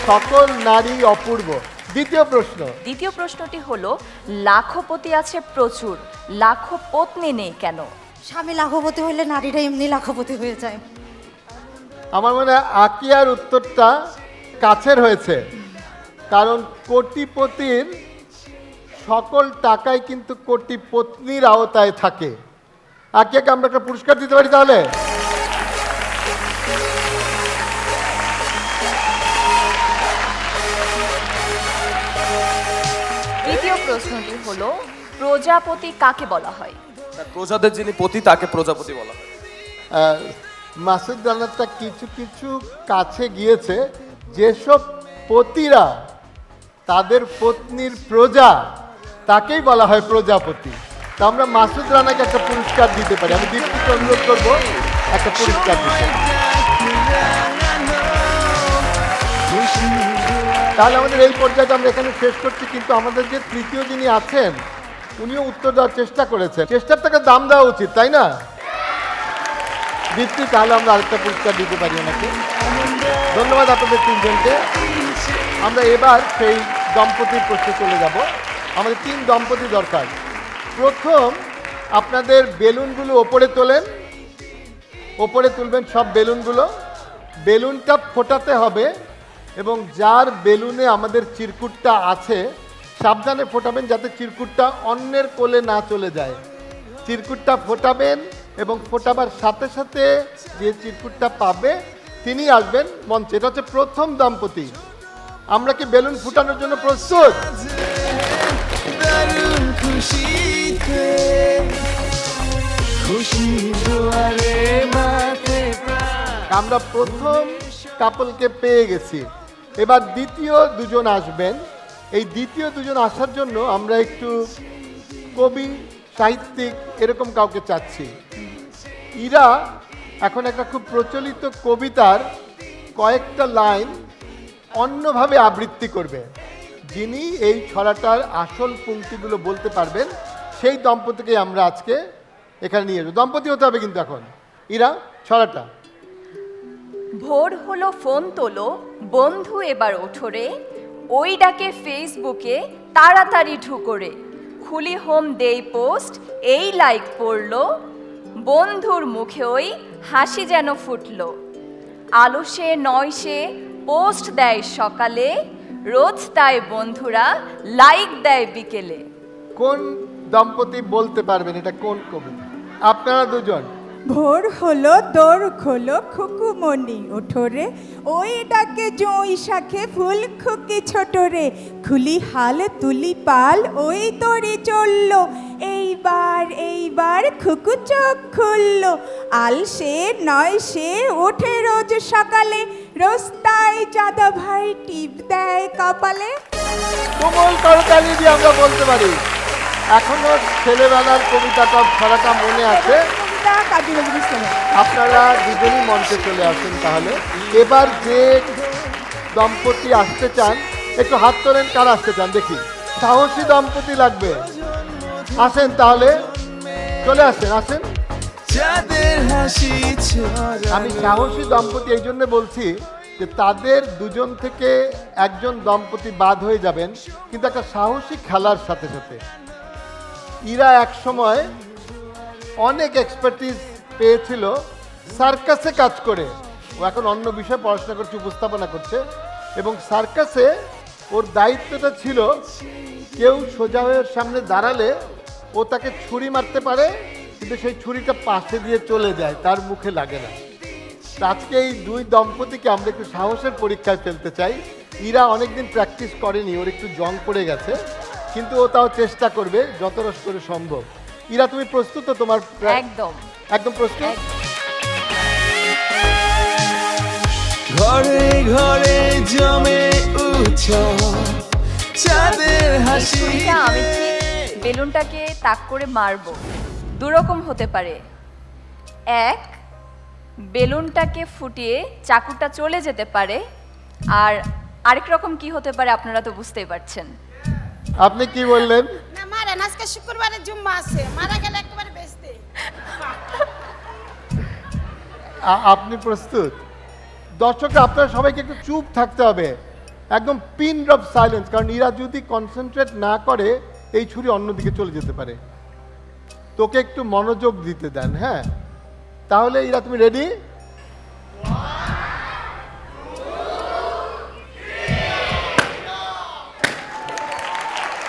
সকল নারী অপূর্ব। দ্বিতীয় প্রশ্নটি হলো, লাখপতি আছে প্রচুর, লাখো পত্নী নেই কেন? স্বামী লাখপতি হইলে নারীরা এমনি লাখপতি হয়ে যায়। আমার মনে হয় আকিয়ার উত্তরটা কাছের হয়েছে, কারণ কোটিপতির সকল টাকাই কিন্তু কোটি পত্নীর আওতায় থাকে। আকিয়াকে আমরা একটা পুরস্কার দিতে পারি তাহলে? দ্বিতীয় প্রশ্নটি হলো প্রজাপতি কাকে বলা হয়? প্রজাদের যিনি পতি তাকে প্রজাপতি বলা হয়। মাসুদ রানারটা কিছু কিছু কাছে গিয়েছে। যেসব পতিরা তাদের পত্নীর প্রজা তাকেই বলা হয় প্রজাপতি। তা আমরা মাসুদ রানাকে একটা পুরস্কার দিতে পারি। আমি দীপ্তিকে অনুরোধ করবো একটা পুরস্কার দিতে। তাহলে আমাদের এই পর্যায়ে আমরা এখানে শেষ করছি, কিন্তু আমাদের যে তৃতীয় যিনি আছেন উনিও উত্তর দেওয়ার চেষ্টা করেছেন। চেষ্টার টাকা দাম দেওয়া উচিত, তাই না দীপ্তি? তাহলে আমরা আরেকটা পুরস্কার দিতে পারি ওনাকে। ধন্যবাদ আপনাদের তিনজনকে। আমরা এবার সেই দম্পতির প্রশ্নে চলে যাব। আমাদের 3 দম্পতি দরকার। প্রথম আপনাদের বেলুনগুলো ওপরে তোলেন, ওপরে তুলবেন সব বেলুনগুলো। বেলুনটা ফোটাতে হবে এবং যার বেলুনে আমাদের চিরকুটটা আছে সাবধানে ফোটাবেন যাতে চিরকুটটা অন্যের কোলে না চলে যায়। চিরকুটটা ফোটাবেন এবং ফোটাবার সাথে সাথে যে চিরকুটটা পাবে তিনি আসবেন মঞ্চে। এটা হচ্ছে প্রথম দম্পতি। আমরা কি বেলুন ফুটানোর জন্য প্রস্তুত? আমরা প্রথম কাপলকে পেয়ে গেছি। এবার দ্বিতীয় দুজন আসবেন। এই দ্বিতীয় দুজন আসার জন্য আমরা একটু কবি, সাহিত্যিক এরকম কাউকে চাচ্ছি। ইরা এখন একটা খুব প্রচলিত কবিতার কয়েকটা লাইন অন্যভাবে আবৃত্তি করবে। যিনি এই ছড়াটার আসল পংক্তিগুলো বলতে পারবেন সেই দম্পতিকে আমরা আজকে এখানে নিয়ে যাবো। দম্পতি হতে হবে কিন্তু এখন। ইরা, ছড়াটা। ভোর হলো ফোন তোলো বন্ধু এবার ওঠরে, ওই ডাকে ফেসবুকে তাড়াতাড়ি ঢুকরে, খুলি হোম দেই পোস্ট এই লাইক পড়লো, বন্ধুর মুখে ওই হাসি যেন ফুটলো, আলসে নয়সে পোস্ট দেয় সকালে, রোজ তাই বন্ধুরা লাইক দেয় বিকেলে। কোন দম্পতি বলতে পারবেন এটা কোন কবিতা? আপনারা দুজন। ভোর হলো দোর খোলো খুকুমণি ওঠরে, ওই ডাকে জই শাখে ফুল খুকি ছোটরে, খুলি হাল তুলি পাল ওই তরি চললো, এইবার এইবার খুকু চোখ খুললো, আলসে নয় সে ওঠে রোজ সকালে, রোস্তাই চাঁদা ভাই টিপ দেয় কপালে। কোমল করতালি দিয়ে আমরা বলতে পারি। এখনো ছেলেবেলার কবিতাটা ছড়াটা মনে আছে। আপনারা দুজনই মঞ্চে চলে আসেন। তাহলে এবার যে দম্পতি আসতে চান একটু হাত তোলেন। কারা আসতে চান দেখি? সাহসী দম্পতি লাগবে। আসেন তাহলে, চলে আসেন, আসেন। আমি সাহসী দম্পতি এই জন্য বলছি যে তাদের দুজন থেকে একজন দম্পতি বাদ হয়ে যাবেন, কিন্তু একটা সাহসী খেলার সাথে সাথে। ইরা এক সময় অনেক এক্সপার্টিস পেয়েছিল সার্কাসে কাজ করে। ও এখন অন্য বিষয়ে পড়াশোনা করছে, উপস্থাপনা করছে। এবং সার্কাসে ওর দায়িত্বটা ছিল কেউ সোজা হয়ে সামনে দাঁড়ালে ও তাকে ছুরি মারতে পারে, কিন্তু সেই ছুরিটা পাশে দিয়ে চলে যায়, তার মুখে লাগে না। আজকে এই 2 দম্পতিকে আমরা একটু সাহসের পরীক্ষায় ফেলতে চাই। ইরা অনেকদিন প্র্যাকটিস করেনি, ওর একটু জং পড়ে গেছে, কিন্তু ও তাও চেষ্টা করবে যত রস করে সম্ভব। ইরা, তুমি প্রস্তুত তো? তোমার একদম একদম প্রস্তুত। ঘরে ঘরে জমে উৎসব চাঁদের হাসি। আমি ঠিক বেলুনটাকে তাক করে মারবো। দুরকম হতে পারে। এক, বেলুনটাকে ফুটিয়ে চাকুটা চলে যেতে পারে, আর আরেক রকম কি হতে পারে আপনারা তো বুঝতেই পারছেন। আপনি কি বললেন? না মারা, আজকে শুক্রবারে জুম্মা আছে, মারা গেলে একেবারে বেচতে। আপনি প্রস্তুত? দর্শকরা আপনারা সবাইকে একটু চুপ থাকতে হবে, একদম পিন ড্রপ সাইলেন্স। কারণ ইরা যদি কনসেন্ট্রেট না করে এই ছুরি অন্যদিকে চলে যেতে পারে। তোকে একটু মনোযোগ দিতে দেন। হ্যাঁ, তাহলে ইরা তুমি রেডি?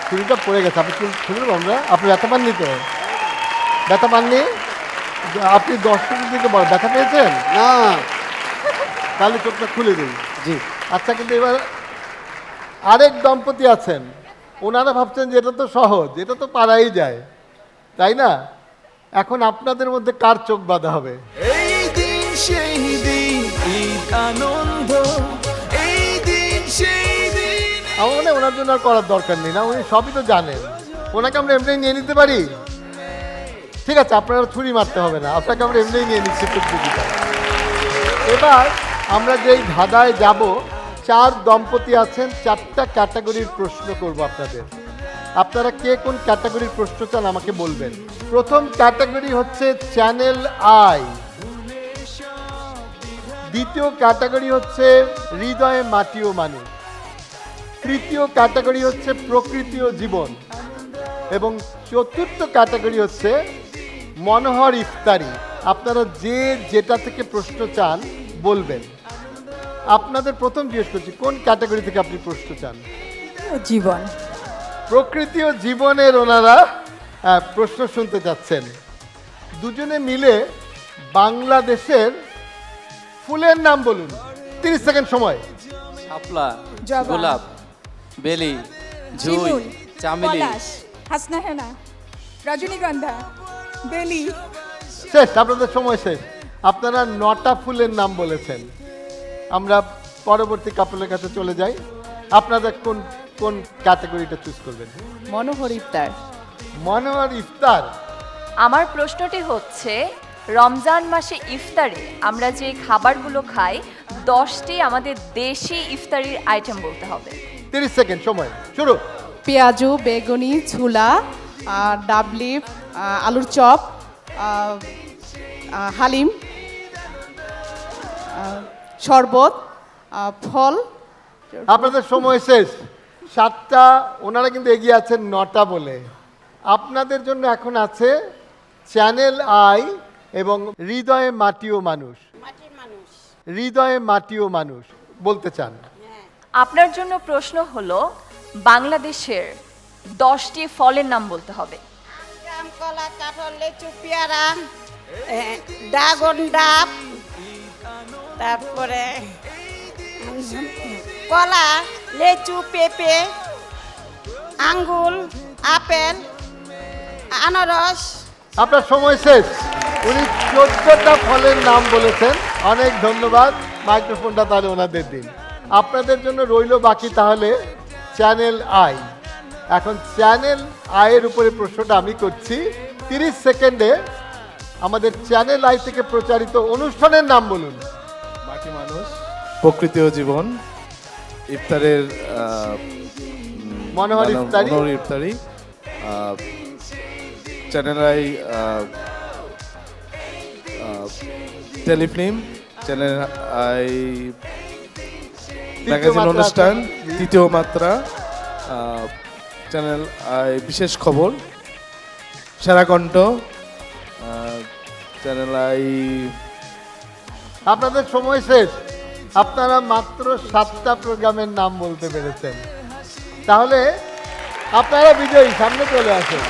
ছুরিটা পড়ে গেছে। আপনি শুনলাম আমরা, আপনি ব্যথা পাননি তো? ব্যথা পাননি? আপনি দর্শকের দিকে ব্যথা পেয়েছেন? না। তাহলে চোখটা খুলে দিন। জি। আচ্ছা, কিন্তু এবার আরেক দম্পতি আছেন, ওনারা ভাবছেন যে এটা তো সহজ, এটা তো পারাই যায়, তাই না? এখন আপনাদের মধ্যে কার চোখ বাঁধা হবে? এই দিন সেই দিন, ঈদ আনন্দ, এই দিন সেই দিন। আমার মনে হয় ওনার জন্য আর করার দরকার নেই, না? উনি সবই তো জানেন। ওনাকে আমরা এমনি নিয়ে নিতে পারি? ঠিক আছে, আপনারা ছুরি মারতে হবে না, আপনাকে আমরা এমনি নিয়ে নিচ্ছি প্রতিযোগিতা। এবার আমরা যেই ধাঁধায় যাব, 4 দম্পতি আছেন, 4টা ক্যাটাগরির প্রশ্ন করব আপনাদের। আপনারা কে কোন ক্যাটাগরির প্রশ্ন চান আমাকে বলবেন। প্রথম ক্যাটাগরি হচ্ছে চ্যানেল আই, দ্বিতীয় ক্যাটাগরি হচ্ছে হৃদয়ে মাটি ও মানুষ, তৃতীয় ক্যাটাগরি হচ্ছে প্রকৃতি ও জীবন, এবং চতুর্থ ক্যাটাগরি হচ্ছে মনোহর ইফতারি। আপনারা যে যেটা থেকে প্রশ্ন চান বলবেন। আপনাদের প্রথম জিজ্ঞেস করছি, কোন ক্যাটাগরি থেকে আপনি প্রশ্ন চান? জীবন। প্রকৃতি ও জীবনের ওনারা প্রশ্ন শুনতে চাচ্ছেন। দুজনে মিলে বাংলাদেশের ফুলের নাম বলুন। 30 সেকেন্ড সময়। শাপলা, জবা, গোলাপ, বেলি, জুঁই, শিমুল, চামেলি। পলাশ, হাসনা হেনা, রজনীগন্ধা, বেলি। শেষ, আপনাদের সময় শেষ। আপনারা 9টা ফুলের নাম বলেছেন। আমরা পরবর্তী কাপলের কাছে চলে যাই। আপনাদের কোন কোন ক্যাটাগরিটা চুজ করবেন? মনোহর ইফতার। মনোহর ইফতার। আমার প্রশ্নটি হচ্ছে, রমজান মাসে ইফতারে আমরা যে খাবারগুলো খাই 10টি আমাদের দেশি ইফতারির আইটেম বলতে হবে। 30 সেকেন্ড সময়, শুরু। পেঁয়াজু, বেগুনি, ছোলা, ডাবলি, আলুর চপ, হালিম, শরবত, ফল। আপনাদের সময় শেষ। 7টা, ওনারা কিন্তু এগিয়ে আছেন 9টা বলে। আপনাদের জন্য এখন আছে চ্যানেল আই এবং হৃদয়ে মাটি ও মানুষ। হৃদয়ে মাটি ও মানুষ বলতে চান? আপনার জন্য প্রশ্ন হলো, বাংলাদেশের 10টি ফলের নাম বলতে হবে। কলা, কাঁঠাল, লিচু, পেয়ারা, ড্রাগন ডাব, তারপরে কলা, লিচু, পেঁপে, আঙ্গুর, আপেল, আনারস। আপনার সময় শেষ। উনি 14টা ফলের নাম বলেছেন। অনেক ধন্যবাদ। মাইক্রোফোনটা তাহলে ওনাদের দিন। আপনাদের জন্য রইল বাকি তাহলে চ্যানেল আই। এখন চ্যানেল আইয়ের উপরে প্রশ্নটা আমি করছি। 30 সেকেন্ডে আমাদের চ্যানেল আই থেকে প্রচারিত অনুষ্ঠানের নাম বলুন। বাকি মানুষ, প্রকৃতি ও জীবন, ইফতারের মনোহর ইফতারি, মনোহর ইফতারি, channel I Telefilm, channel I magazine অনুষ্ঠান, তৃতীয় মাত্রা, চ্যানেল আই বিশেষ খবর, সেরা কণ্ঠ, চ্যানেল আই। আপনাদের সময় শেষ। আপনারা মাত্র 7টা প্রোগ্রামের নাম বলতে পেরেছেন। তাহলে আপনারা বিজয়ী, সামনে চলে আসেন।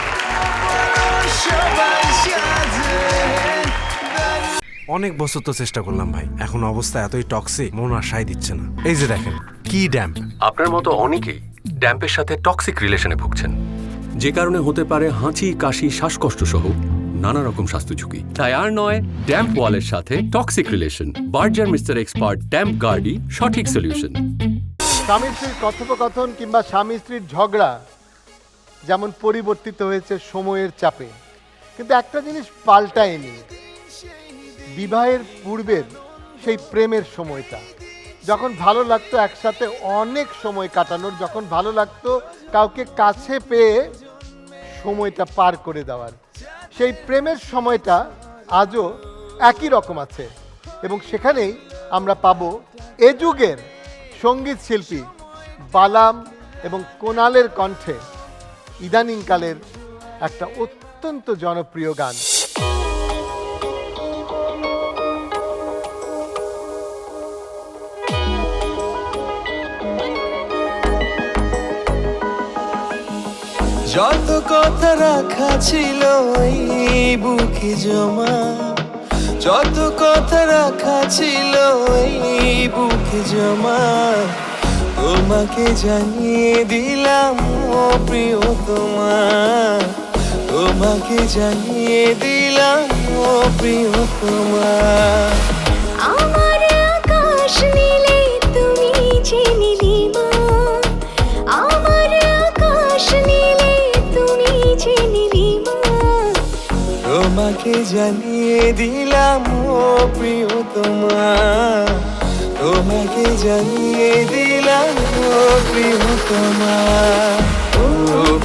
অনেক বছর তো চেষ্টা করলাম ভাই, এখন অবস্থা এতই টক্সিক, মন আর সায় দিচ্ছে না। এই যে দেখেন, কি ড্যাম্প। আপনার মতো অনেকেই ড্যাম্পের সাথে টক্সিক রিলেশনে ভুগছেন, যে কারণে হতে পারে হাঁচি, কাশি, শ্বাসকষ্ট সহ নানা রকম স্বাস্থ্য ঝুঁকি। তাই আর নয়, ড্যাম্প ওয়ালের সাথে toxic relation. Berger mister expert damp গার্ডই সঠিক সলিউশন। স্বামী স্ত্রীর কথোপকথন কিংবা স্বামী স্ত্রীর ঝগড়া যেমন পরিবর্তিত হয়েছে সময়ের চাপে, কিন্তু একটা জিনিস পাল্টায়নি, বিবাহের পূর্বের সেই প্রেমের সময়টা, যখন ভালো লাগতো একসাথে অনেক সময় কাটানোর, যখন ভালো লাগতো কাউকে কাছে পেয়ে সময়টা পার করে দেওয়ার, সেই প্রেমের সময়টা আজও একই রকম আছে। এবং সেখানেই আমরা পাবো এ যুগের সঙ্গীত শিল্পী বালাম এবং কোনালের কণ্ঠে ইদানিংকালের একটা অত্যন্ত জনপ্রিয় গান। যত কথা রাখা ছিল এই বুকে জমা, যত কথা রাখা ছিল এই বুকে জমা, তোমাকে জানিয়ে দিলাম ও প্রিয়তমা, তোমাকে জানিয়ে দিলাম ও প্রিয়তমা। আমার আকাশ নীলে তুমি যে নীলিমা, আমার আকাশ নীলে তুমি যে নীলিমা, তোমাকে জানিয়ে দিলাম ও প্রিয়তমা, তোমাকে জানিয়ে দিলাম ও প্রিয়তমা, ও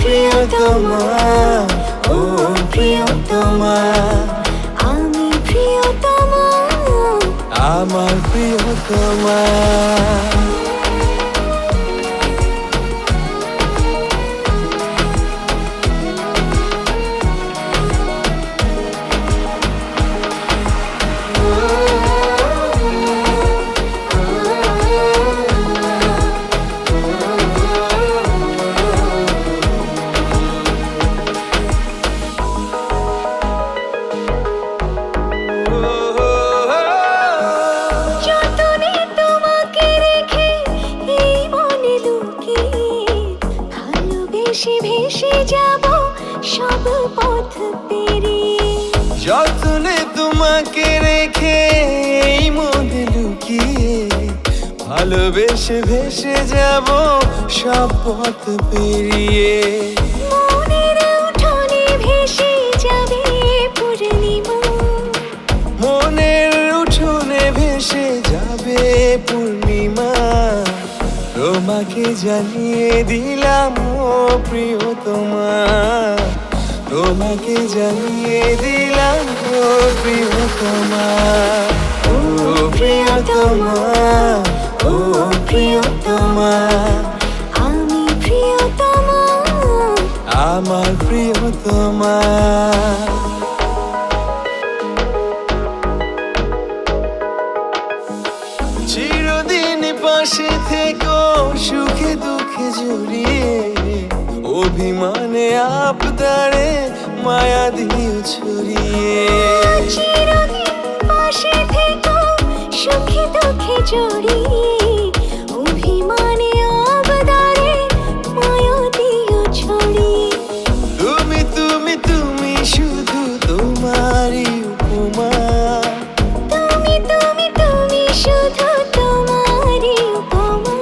প্রিয়তমা, ও প্রিয়তমা, আমি প্রিয়তমা, আমার প্রিয়তমা। যতনে তোমাকে রেখে এই মনে লুকিয়ে, ভালোবেসে ভেসে যাব সব পথ পেরিয়ে। যতনে তোমাকে রেখে এই মনে লুকিয়ে, ভালোবেসে ভেসে যাব সব পথ পেরিয়ে। মনের উঠোনে ভেসে যাবে পূর্ণিমা, মনের উঠোনে ভেসে যাবে পূর্ণিমা, তোমাকে জানিয়ে দিলাম ও প্রিয়তমা, তোমাকে জানিয়ে দিলাম ও প্রিয়তমা, ও প্রিয়তমা, ও প্রিয়তমা, আমি প্রিয়তমা, আমার প্রিয়তমা। চিরদিন পাশে থেকো সুখে দুঃখে জড়িয়ে, অভিমানে আবদারে মায়া দিও ছড়িয়ে। চিরদিন পাশে থেকো সুখে দুঃখে জড়িয়ে, অভিমানে আবদারে মায়া দিও ছড়িয়ে। তুমি তুমি তুমি শুধু তোমারই উপমা, তুমি তুমি তুমি শুধু তোমারই উপমা,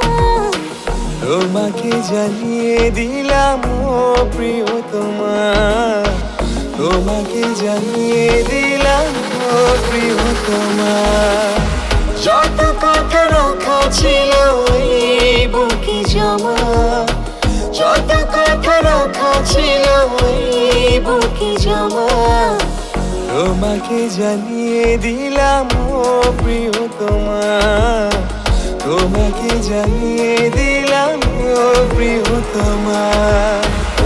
তোমাকে জানিয়ে দিলাম ও প্রিয়তমা, তোমাকে জানিয়ে দিলাম ও প্রিয়তমা। যত কথা রাখা ছিল এই বুকে জমা, যত কথা রাখা ছিল এই বুকে জমা, তোমাকে জানিয়ে দিলাম ও প্রিয়তমা, তোমাকে জানিয়ে দিলাম ও প্রিয়তমা,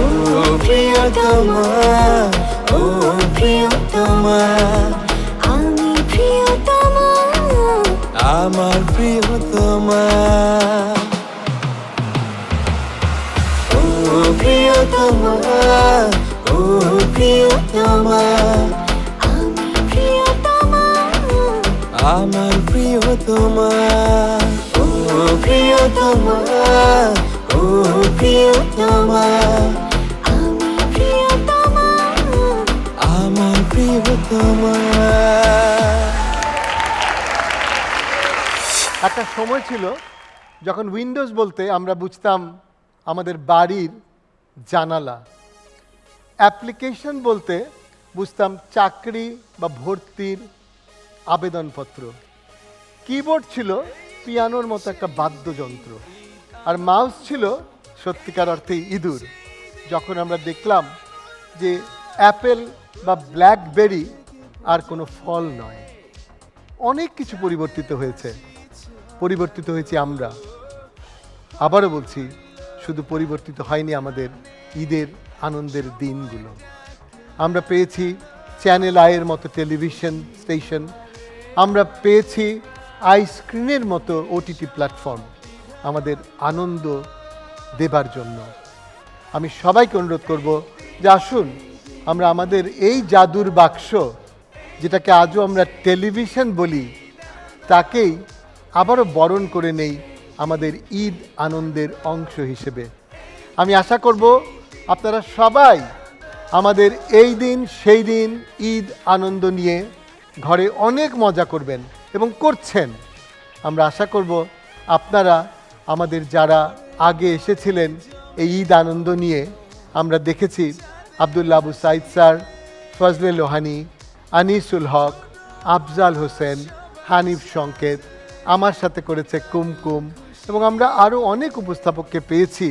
ও প্রিয়তমা, ও প্রিয়তমা, আমি প্রিয়তমা, আমার প্রিয়তমা, ও প্রিয়তমা, ও প্রিয়তমা, আমি প্রিয়তমা, আমার প্রিয়তমা, ও প্রিয়তমা, ও প্রিয়তমা, আমি প্রিয়তমা, আমার প্রিয়তমা। একটা সময় ছিল যখন উইন্ডোজ বলতে আমরা বুঝতাম আমাদের বাড়ির জানালা, অ্যাপ্লিকেশন বলতে বুঝতাম চাকরি বা ভর্তির আবেদনপত্র, কিবোর্ড ছিল পিয়ানোর মতো একটা বাদ্যযন্ত্র, আর মাউস ছিল সত্যিকার অর্থেই ইঁদুর। যখন আমরা দেখলাম যে অ্যাপেল বা ব্ল্যাকবেরি আর কোনো ফল নয়, অনেক কিছু পরিবর্তিত হয়েছে, পরিবর্তিত হয়েছি আমরা। আবারও বলছি, শুধু পরিবর্তিত হয়নি আমাদের ঈদের আনন্দের দিনগুলো, আমরা পেয়েছি চ্যানেল আইয়ের মতো টেলিভিশন স্টেশন, আমরা পেয়েছি আইস্ক্রিনের মতো ওটিটি প্ল্যাটফর্ম আমাদের আনন্দ দেবার জন্য। আমি সবাইকে অনুরোধ করব যে আসুন আমরা আমাদের এই জাদুর বাক্স, যেটাকে আজও আমরা টেলিভিশন বলি, তাকেই আবারও বরণ করে নেই আমাদের ঈদ আনন্দের অংশ হিসেবে। আমি আশা করব আপনারা সবাই আমাদের এই দিন সেই দিন ঈদ আনন্দ নিয়ে ঘরে অনেক মজা করবেন এবং করছেন। আমরা আশা করব আপনারা আমাদের যারা আগে এসেছিলেন এই ঈদ আনন্দ নিয়ে, আমরা দেখেছি আব্দুল্লাহ আবু সাইদ স্যার, ফজলে লোহানি, আনিসুল হক, আফজাল হোসেন, হানিফ সংকেত, আমার সাথে করেছে কুমকুম, এবং আমরা আরও অনেক উপস্থাপককে পেয়েছি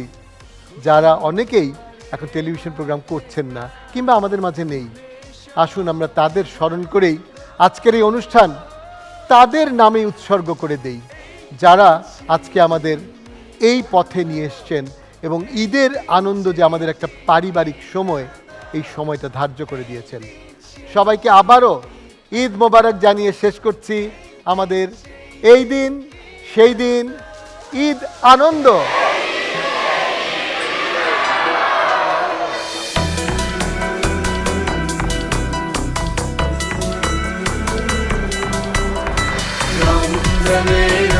যারা অনেকেই এখন টেলিভিশন প্রোগ্রাম করছেন না কিংবা আমাদের মাঝে নেই। আসুন আমরা তাদের স্মরণ করেই আজকের এই অনুষ্ঠান তাদের নামে উৎসর্গ করে দেই, যারা আজকে আমাদের এই পথে নিয়ে এসছেন এবং ঈদের আনন্দ যে আমাদের একটা পারিবারিক সময়, এই সময়টা ধার্য করে দিয়েছেন। সবাইকে আবারও ঈদ মোবারক জানিয়ে শেষ করছি আমাদের এই দিন সেই দিন ঈদ আনন্দ। রমজানের